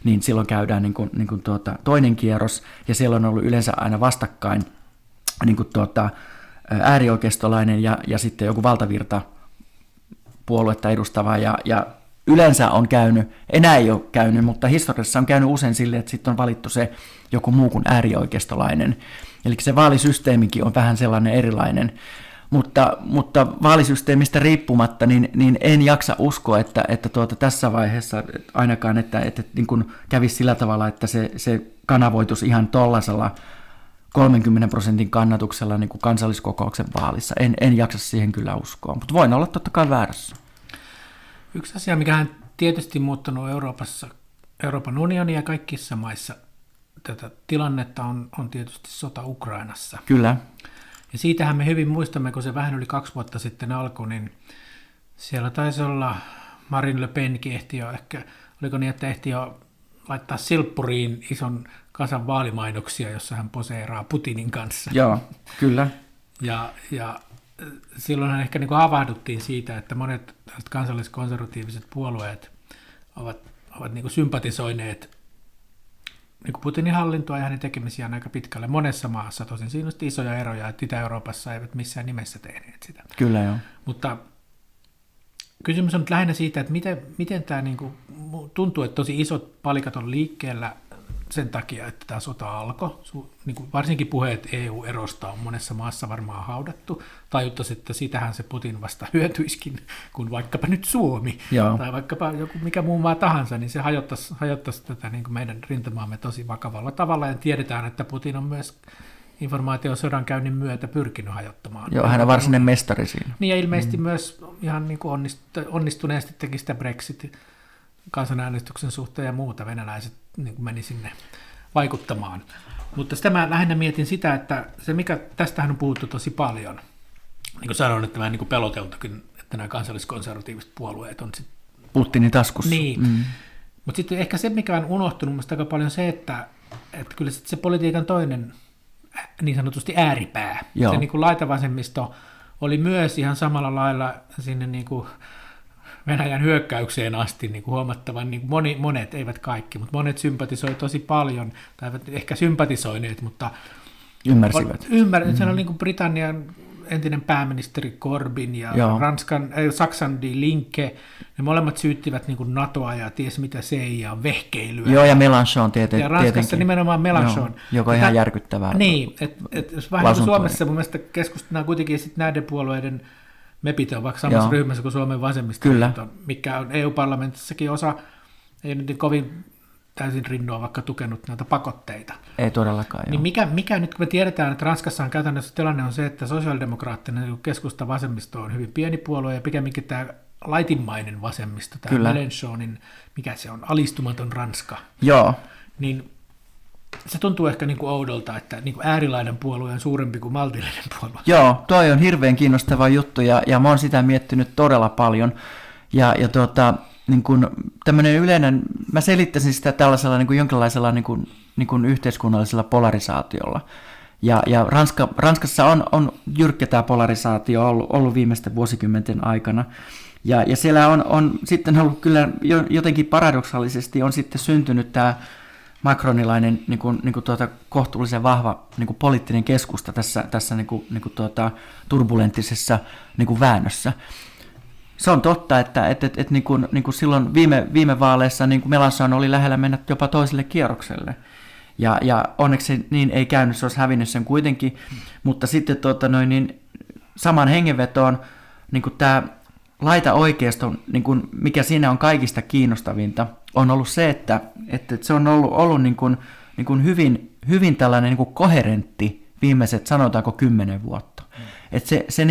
niin silloin käydään toinen kierros, ja siellä on ollut yleensä aina vastakkain äärioikeistolainen ja sitten joku valtavirta puoluetta edustava, ja yleensä on käynyt, enää ei ole käynyt, mutta historiassa on käynyt usein silleen, että sitten on valittu se joku muu kuin äärioikeistolainen. Eli se vaalisysteemikin on vähän sellainen erilainen. Mutta vaalisysteemistä riippumatta, niin en jaksa uskoa, että tässä vaiheessa ainakaan, että niin kuin kävisi sillä tavalla, että se kanavoituisi ihan tollasella 30% kannatuksella niin kuin kansalliskokouksen vaalissa. En jaksa siihen kyllä uskoa, mutta voin olla totta kai väärässä. Yksi asia, mikä on tietysti muuttanut Euroopan unionia ja kaikissa maissa tätä tilannetta on tietysti sota Ukrainassa. Kyllä. Ja siitähän me hyvin muistamme, kun se vähän yli 2 vuotta sitten alkoi, niin siellä taisi olla Marine Le Penkin ehti jo ehkä, oliko niin, että ehti jo laittaa silppuriin ison kasan vaalimainoksia, jossa hän poseeraa Putinin kanssa. Joo, kyllä. Ja silloinhan ehkä niin kuin havahduttiin siitä, että monet kansalliskonservatiiviset puolueet ovat niin kuin sympatisoineet niin kuin Putinin hallintoa ja hänen tekemisiään aika pitkälle monessa maassa. Tosin siinä on isoja eroja, että Itä-Euroopassa eivät missään nimessä tehneet sitä. Kyllä joo. Mutta kysymys on nyt lähinnä siitä, että miten tämä niin kuin, tuntuu, että tosi isot palikat on liikkeellä sen takia, että tämä sota alkoi. Niin kuin varsinkin puheet EU-erosta on monessa maassa varmaan haudattu. Tajuttaisi, että sitähän se Putin vasta hyötyisikin, kun vaikkapa nyt Suomi tai vaikkapa joku mikä muu maa tahansa, niin se hajottaisi tätä niin kuin meidän rintamaamme tosi vakavalla tavalla. Ja tiedetään, että Putin on myös informaatiosodankäynnin myötä pyrkinyt hajottamaan. Joo, hän on varsinainen mestari siinä. Niin ja ilmeisesti myös ihan niin kuin onnistuneesti teki sitä Brexit-kansanäänestyksen suhteen ja muuta. Venäläiset niin kuin meni sinne vaikuttamaan. Mutta sitä mä lähinnä mietin sitä, että se mikä, tästähän on puhuttu tosi paljon. Niin kuin sanoin, että vähän niin kuin peloteltukin, että nämä kansalliskonservatiiviset puolueet on sitten Putinin taskussa. Niin. Mutta sitten ehkä se, mikä on unohtunut minusta aika paljon se, että kyllä se politiikan toinen niin sanotusti ääripää, se niin kuin laitavasemmisto oli myös ihan samalla lailla sinne niin kuin Venäjän hyökkäykseen asti niin kuin huomattavan, niin kuin monet, eivät kaikki, mutta monet sympatisoi tosi paljon, tai eivät ehkä sympatisoineet, mutta ymmärsivät. Siellä oli niin kuin Britannian entinen pääministeri Corbyn ja Saksan Die Linke, ne molemmat syyttivät niin kuin NATOa ja ties mitä se ja vehkeilyä. Joo, ja Mélenchon tietenkin. Ja Ranskassa nimenomaan Mélenchon. Joka on ihan järkyttävää. Niin, että jos vähän niin kuin Suomessa mun mielestä keskustellaan kuitenkin sit näiden puolueiden mepit on vaikka samassa Joo. ryhmässä kuin Suomen vasemmistoliitto, mikä on EU-parlamentissakin osa, ei nyt kovin täysin rinnoa vaikka tukenut näitä pakotteita. Ei todellakaan, joo. Niin mikä nyt kun me tiedetään, että Ranskassa on käytännössä tilanne on se, että sosiaalidemokraattinen keskusta vasemmisto on hyvin pieni puolue, ja pikemminkin tämä laitimmainen vasemmisto, tämä Mélenchonin, mikä se on, alistumaton Ranska. Joo. Niin se tuntuu ehkä niin kuin oudolta, että niin kuin äärilaidan puolue on suurempi kuin maltillinen puolue. Joo, toi on hirveän kiinnostava juttu, ja mä oon sitä miettinyt todella paljon. Ja niin kun tämmöinen yleinen, mä selittäisin sitä tällaisella niin kuin jonkinlaisella niin kuin yhteiskunnallisella polarisaatiolla. Ja Ranskassa on jyrkkä tämä polarisaatio ollut viimeisten vuosikymmenten aikana. Ja siellä on sitten ollut kyllä jotenkin paradoksaalisesti on sitten syntynyt tämä macronilainen kohtuullisen vahva poliittinen keskusta tässä turbulenttisessa väännössä. Se on totta, että silloin viime vaaleissa Mélenchon oli lähellä mennä jopa toiselle kierrokselle. Ja onneksi niin ei käynyt, se olisi hävinnyt sen kuitenkin. Mutta sitten saman hengenvetoon tämä laita-oikeisto, mikä siinä on kaikista kiinnostavinta, on ollut se, että se on ollut hyvin tällainen koherentti viimeiset, sanotaanko 10 vuotta. Että se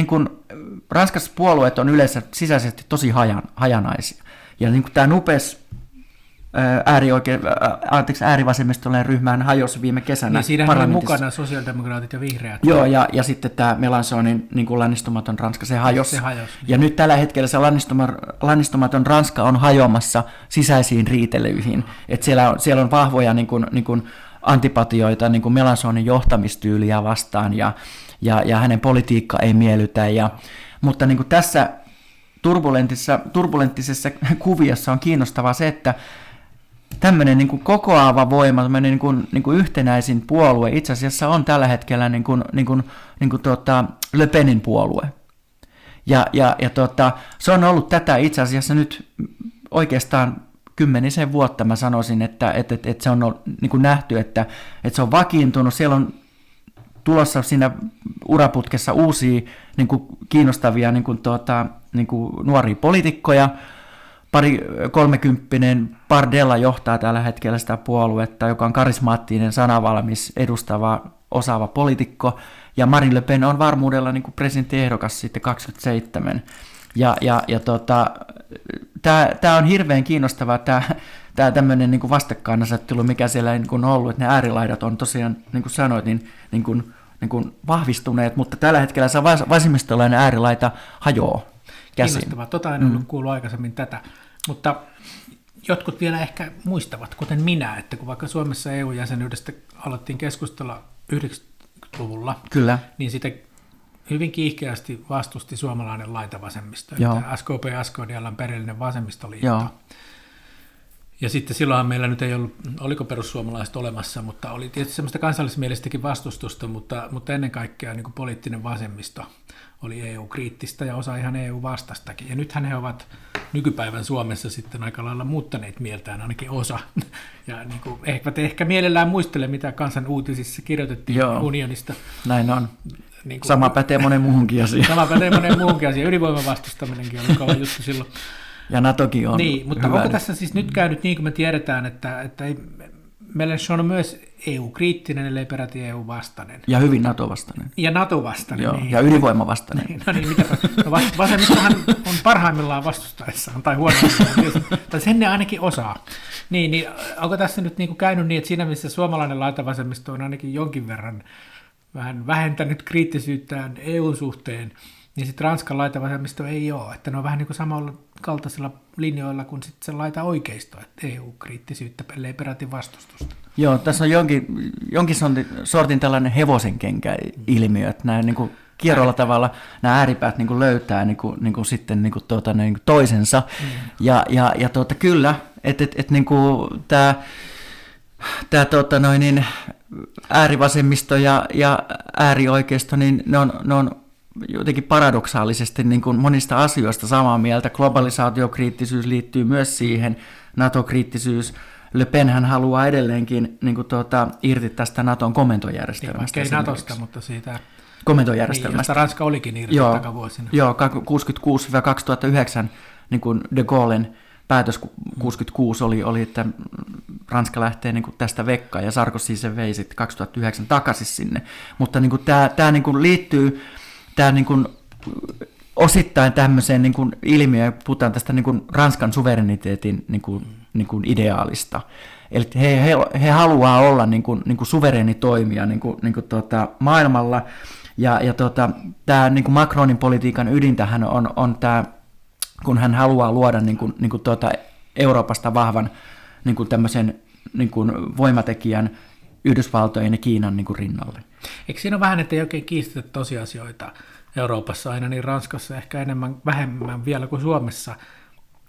Ranskassa puolueet on yleensä sisäisesti tosi hajanaisia. Ja tämä NUPES äärivasemmistolainen ryhmään hajosi viime kesänä. Niin siinähän oli mukana sosiaalidemokraatit ja vihreät. Joo, ja sitten tämä Mélenchonin lannistumaton Ranska, se hajosi. Niin. Ja nyt tällä hetkellä se lannistumaton Ranska on hajoamassa sisäisiin riitelyihin. Että siellä on vahvoja antipatioita Mélenchonin johtamistyyliä vastaan, ja hänen politiikka ei miellytä. Mutta tässä turbulenttisessa kuviossa on kiinnostavaa se, että tämmöinen kokoava voima, tämmöinen yhtenäisin puolue itse asiassa on tällä hetkellä Le Penin puolue. Ja se on ollut tätä itse asiassa nyt oikeastaan 10 vuotta, mä sanoisin, että se on nähty, että se on vakiintunut, siellä on tulossa siinä uraputkessa uusia kiinnostavia nuoria poliitikkoja. 30 Bardella johtaa tällä hetkellä sitä puoluetta, joka on karismaattinen, sanavalmis, edustava, osaava poliitikko. Ja Marine Le Pen on varmuudella presidenttiehdokas sitten 27. Tämä on hirveän kiinnostavaa, tämä tämmöinen vastakkainasettelu, mikä siellä on ollut, että ne äärilaidat on tosiaan, niin kuin sanoit, vahvistuneet, mutta tällä hetkellä se vasemmistolainen äärilaita hajoaa käsin. Kiinnostavaa, en ollut kuullut aikaisemmin tätä, mutta jotkut vielä ehkä muistavat, kuten minä, että kun vaikka Suomessa EU-jäsenyydestä alettiin keskustella 90-luvulla, kyllä, niin sitä hyvin kiihkeästi vastusti suomalainen laitavasemmisto, että SKP ja SKDL on perillinen vasemmistoliitto. Joo. Ja sitten silloinhan meillä nyt ei ollut, oliko perussuomalaiset olemassa, mutta oli tietysti semmoista kansallismielistäkin vastustusta, mutta ennen kaikkea niin kuin poliittinen vasemmisto oli EU-kriittistä ja osa ihan EU-vastastakin. Ja nythän he ovat nykypäivän Suomessa sitten aika lailla muuttaneet mieltään, ainakin osa. Ja niin kuin, ehkä mielellään muistele, mitä Kansan uutisissa kirjoitettiin unionista. Näin on. Niin kuin, sama pätee monen muuhunkin asiaan. Sama pätee monen muuhunkin asiaan. Ydinvoiman vastustaminenkin oli kova juttu silloin. Ja NATOkin on. Niin, mutta onko tässä siis nyt käynyt niin kuin me tiedetään, että Mélenchon on myös EU-kriittinen, ellei peräti EU-vastainen. Ja hyvin NATO-vastainen. Ja NATO-vastainen. Joo, niin. Ja ydinvoimavastainen. Niin, no niin, mitäpä. No vasemmistohan on parhaimmillaan vastustaessaan, tai huonommillaan, tai sen ne ainakin osaa. Niin onko tässä nyt niin kuin käynyt niin, että siinä missä suomalainen laitavasemmisto on ainakin jonkin verran vähän vähentänyt kriittisyyttään EU-suhteen, niin sitten Ranskan laitavasemmisto ei ole, että ne on vähän niin kuin samalla kaltaisilla linjoilla kuin sitten se laita oikeisto, että EU-kriittisyyttä ellei peräti vastustusta. Joo, tässä on jonkin sortin tällainen hevosenkenkä-ilmiö, että nämä niin kuin kierrolla tavalla nämä ääripäät niin kuin löytää sitten toisensa. Ja kyllä, että niin kuin tämä äärivasemmisto ja äärioikeisto, niin ne on jotenkin paradoksaalisesti niin kuin monista asioista samaa mieltä. Globalisaatiokriittisyys liittyy myös siihen, NATO-kriittisyys. Le Pen hän haluaa edelleenkin niin kuin irti tästä NATOn komentojärjestelmästä. Niin, ei NATOsta, mutta siitä komentojärjestelmästä. Josta Ranska olikin irti takavuosina. Joo, 1966-2009 niin kuin de Gaullen päätös 66 oli, että Ranska lähtee niin kuin tästä vekkaan ja Sarkozy se vei sitten 2009 takaisin sinne. Mutta niin kuin tämä niin kuin liittyy niin kuin osittain tämmöiseen niin kuin ilmiöön, puhutaan tästä niin kuin Ranskan suvereniteetin niin kuin ideaalista. Eli he haluaa olla niin kuin suvereeni toimija maailmalla. Ja tämä niin kuin Macronin politiikan ydintähän on tämä, kun hän haluaa luoda Euroopasta vahvan niin kuin tämmöisen niin kuin voimatekijän Yhdysvaltojen ja Kiinan niin kuin rinnalle. Eikö siinä ole vähän, että ei oikein kiistetä tosiasioita Euroopassa aina, niin Ranskassa ehkä vähemmän vielä kuin Suomessa,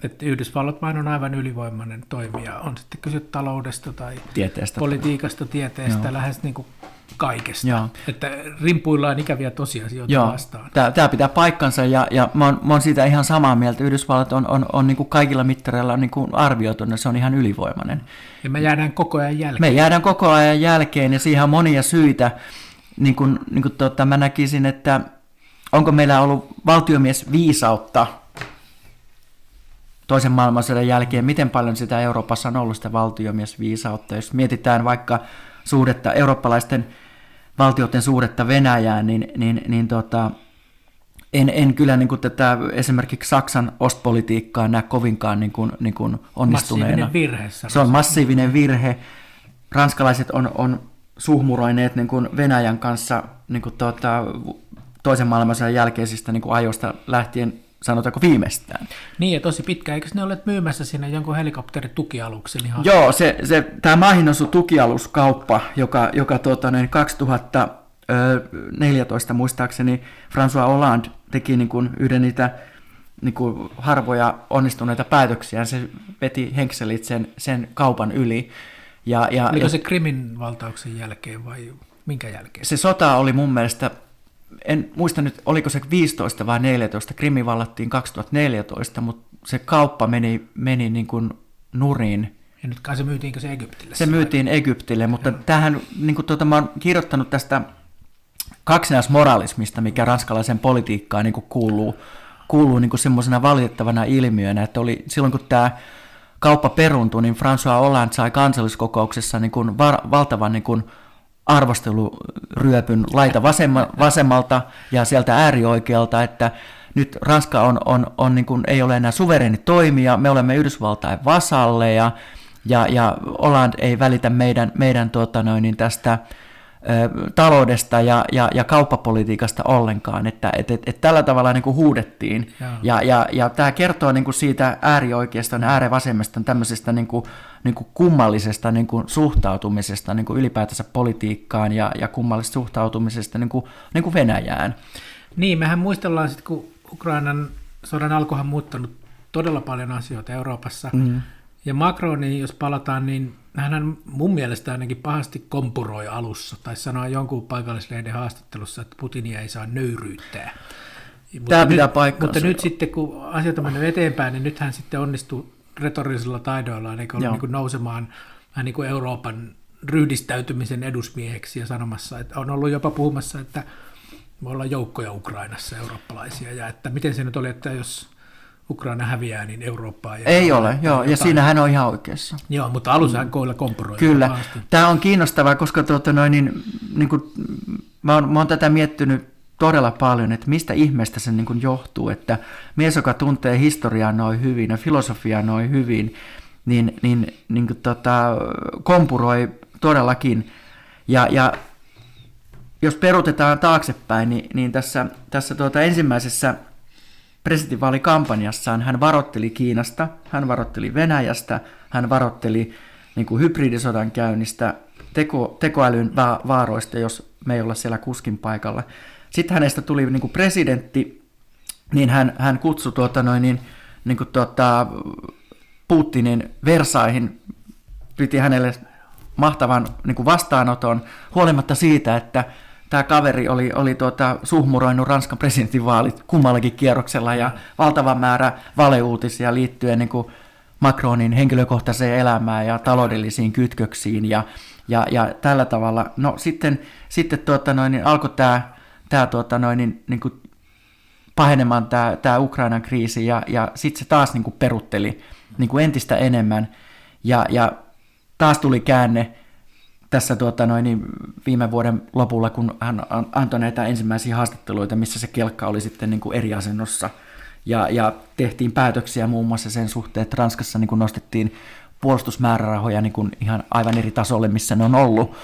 että Yhdysvallat vain on aivan ylivoimainen toimija. On sitten kyse taloudesta tai tieteestä, politiikasta, tieteestä, lähes niin kuin kaikesta. Joo. Että rimpuillaan ikäviä tosiasioita vastaan. Tämä pitää paikkansa ja mä oon siitä ihan samaa mieltä. Yhdysvallat on niin kuin kaikilla mittareilla niin kuin arvioitu, että se on ihan ylivoimainen. Ja me jäädään koko ajan jälkeen. Me jäädään koko ajan jälkeen ja siihen on monia syitä. Mä näkisin, että onko meillä ollut valtiomiesviisautta toisen maailmansodan jälkeen, miten paljon sitä Euroopassa on ollut sitä valtiomiesviisautta. Jos mietitään vaikka suhdetta, eurooppalaisten valtioiden suhdetta Venäjään, en kyllä niin kuin tätä esimerkiksi Saksan ostpolitiikkaa näe kovinkaan niin kuin onnistuneena. Massiivinen virhe. Se on massiivinen virhe. Ranskalaiset on suhmuroineet niin kuin Venäjän kanssa niin kuin toisen maailmansodan jälkeisistä niin kuin ajoista lähtien, sanotaanko viimeistään. Niin, ja tosi pitkä. Eikö ne olleet myymässä sinne jonkun helikopteritukialuksen? Joo, tämä maihinnousitukialuskauppa, joka 2014 muistaakseni François Hollande teki niin kuin yhden niitä niin kuin harvoja onnistuneita päätöksiä. Se veti henkselit sen kaupan yli. Oliko se Krimin valtauksen jälkeen vai minkä jälkeen? Se sota oli mun mielestä, en muista nyt, oliko se 15 vai 14, Krimi vallattiin 2014, mutta se kauppa meni niin kuin nurin. Ja nyt kai se myytiinkö se Egyptille? Se myytiin Egyptille, mutta tähän, niin kuin mä oon kirjoittanut tästä kaksinaismoralismista, mikä ranskalaisen politiikkaan niin kuin kuuluu niin kuin semmoisena valitettavana ilmiönä, että oli silloin kun tämä kauppa peruntui, niin François Hollande sai kansalliskokouksessa niin kuin valtavan niin kuin arvosteluryöpyn laita vasemmalta ja sieltä äärioikealta, että nyt Ranska on niin kuin, ei ole enää suvereeni toimija, me olemme Yhdysvaltain vasalleja ja Hollande ei välitä meidän tästä taloudesta ja kauppapolitiikasta ollenkaan, että tällä tavalla niin kuin huudettiin. Ja tämä kertoo niin kuin siitä äärioikeiston ja äärivasemmasta tämmöisestä niin kuin kummallisesta niin kuin suhtautumisesta niin kuin ylipäätänsä politiikkaan ja kummallisesta suhtautumisesta niin kuin Venäjään. Niin, mehän muistellaan sitten, kun Ukrainan sodan alkuhan muuttanut todella paljon asioita Euroopassa. Ja Macroniin, jos palataan, niin hän mun mielestä ainakin pahasti kompuroi alussa, tai sanoi jonkun paikallislehden haastattelussa, että Putinia ei saa nöyryyttää. Tämä pitää paikkansa. Mutta nyt sitten, kun asiat on mennyt eteenpäin, niin nyt hän sitten onnistuu retorisilla taidoillaan, niin kuin nousemaan vähän niin kuin Euroopan ryhdistäytymisen edusmieheksi ja sanomassa, että on ollut jopa puhumassa, että me ollaan joukkoja Ukrainassa eurooppalaisia, ja että miten se nyt oli, että jos Ukraina häviää, niin Eurooppaa ei ole, joo, ja siinä hän on ihan oikeassa. Joo, mutta alussa hän koilla kompuroi. Kyllä, tämä on kiinnostavaa, koska niin kuin, mä oon tätä miettinyt todella paljon, että mistä ihmeestä se niin kuin johtuu, että mies, joka tuntee historiaa noin hyvin ja filosofiaa noin hyvin, niin kompuroi todellakin, ja jos peruutetaan taaksepäin, niin tässä ensimmäisessä presidentinvaalikampanjassaan hän varoitteli Kiinasta, hän varoitteli Venäjästä, hän varoitteli niin kuin hybridisodan käynnistä, tekoälyn vaaroista, jos me ei olla siellä kuskin paikalla. Sitten hänestä tuli niin kuin presidentti, niin hän kutsui Putinin Versaihin, piti hänelle mahtavan niin kuin vastaanoton, huolimatta siitä, että tämä kaveri oli suhmuroinut Ranskan presidentinvaalit kummallakin kierroksella ja valtava määrä valeuutisia liittyen niin kuin Macronin henkilökohtaiseen elämään ja taloudellisiin kytköksiin ja tällä tavalla. No sitten alkoi niin kuin pahenemaan tämä Ukrainan kriisi, ja sitten se taas niin kuin perutteli niin kuin entistä enemmän, ja taas tuli käänne tässä viime vuoden lopulla, kun hän antoi näitä ensimmäisiä haastatteluita, missä se kelkka oli sitten niin kuin eri asennossa, ja tehtiin päätöksiä muun muassa sen suhteen, että Ranskassa niin kuin nostettiin puolustusmäärärahoja niin kuin ihan aivan eri tasolle, missä ne on ollut.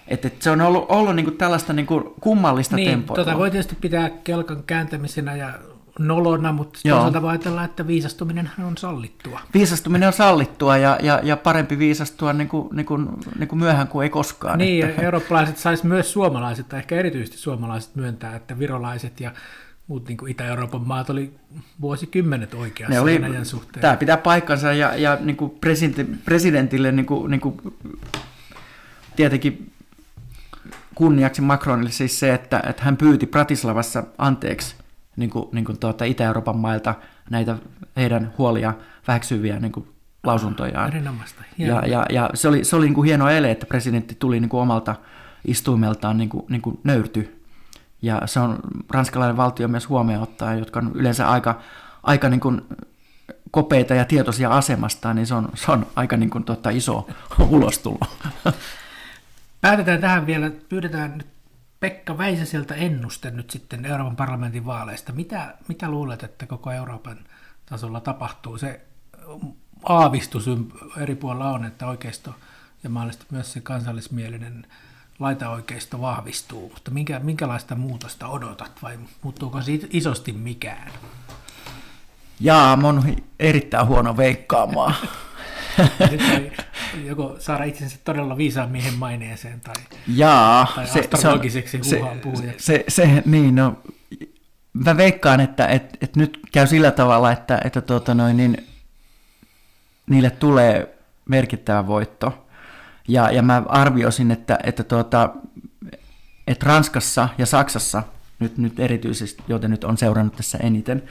Että se on ollut niin kuin tällaista niin kuin kummallista tempoa. Voi tietysti pitää kelkan kääntämisenä ja nolona, mutta toisaalta voi ajatella, että viisastuminen on sallittua. Viisastuminen on sallittua ja parempi viisastua niin kuin myöhään kuin ei koskaan. Niin, ja eurooppalaiset sais myös suomalaiset, tai ehkä erityisesti suomalaiset myöntää, että virolaiset ja muut niin kuin Itä-Euroopan maat oli vuosikymmenet oikeassa Venäjän suhteen. Tämä pitää paikkansa, ja niin kuin presidentille niin kuin tietenkin kunniaksi Macronille siis se, että hän pyyti Bratislavassa anteeksi niin kuin Itä-Euroopan mailta näitä heidän huolia väheksyviä niin kuin lausuntojaan. Erinomaista. Ja se oli niin kuin hieno ele, että presidentti tuli niin kuin omalta istuimeltaan niin kuin nöyrty. Ja se on ranskalainen valtio myös huomioon ottaa, jotka on yleensä aika niin kuin kopeita ja tietoisia asemastaan, niin se on aika niin kuin iso ulostulo. Päätetään tähän vielä, pyydetään nyt Pekka Väisäseltä ennuste nyt sitten Euroopan parlamentin vaaleista. Mitä luulet, että koko Euroopan tasolla tapahtuu? Se aavistus eri puolilla on, että oikeisto ja mahdollisesti myös se kansallismielinen laitaoikeisto vahvistuu, mutta minkälaista muutosta odotat vai muuttuuko siitä isosti mikään? Mä oon erittäin huono veikkaamaan. Nyt voi joko saada itsensä todella viisaan miehen maineeseen tai astrologiseksi huuhaan puhujaksi. Mä veikkaan, että nyt käy sillä tavalla, että niille tulee merkittävä voitto. Ja mä arvioisin, että Ranskassa ja Saksassa, nyt erityisesti, joten nyt on seurannut tässä eniten,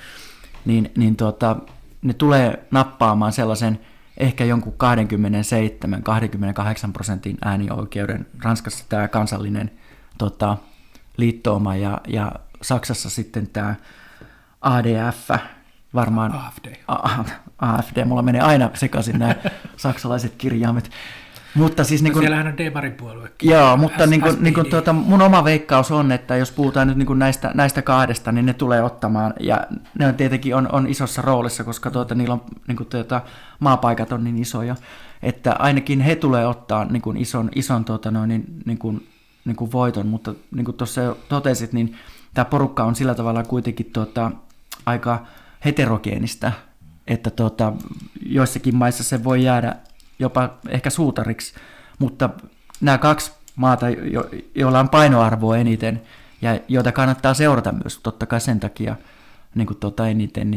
ne tulee nappaamaan sellaisen ehkä jonkun 27-28% äänioikeuden. Ranskassa tämä kansallinen liittouma ja Saksassa sitten tämä ADF, varmaan AFD, mulla menee aina sekaisin nämä saksalaiset kirjaimet. Mutta siis siellähän on Demaripuoluekin. Joo, mutta mun oma veikkaus on, että jos puhutaan nyt näistä kahdesta, niin ne tulee ottamaan, ja ne on tietenkin on isossa roolissa, koska niillä on maapaikat on niin isoja, että ainakin he tulee ottaa ison voiton, mutta niin kuin tuossa jo totesit, niin tämä porukka on sillä tavalla kuitenkin aika heterogeenistä, että joissakin maissa se voi jäädä jopa ehkä suutariksi, mutta nämä kaksi maata, joilla on painoarvoa eniten ja joita kannattaa seurata myös totta kai sen takia eniten,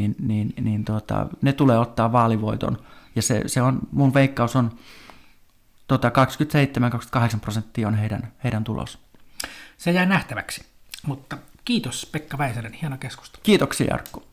ne tulee ottaa vaalivoiton, ja se on, mun veikkaus on 27-28% on heidän tulos. Se jää nähtäväksi, mutta kiitos Pekka Väisänen, hieno keskustelu. Kiitoksia Jarkko.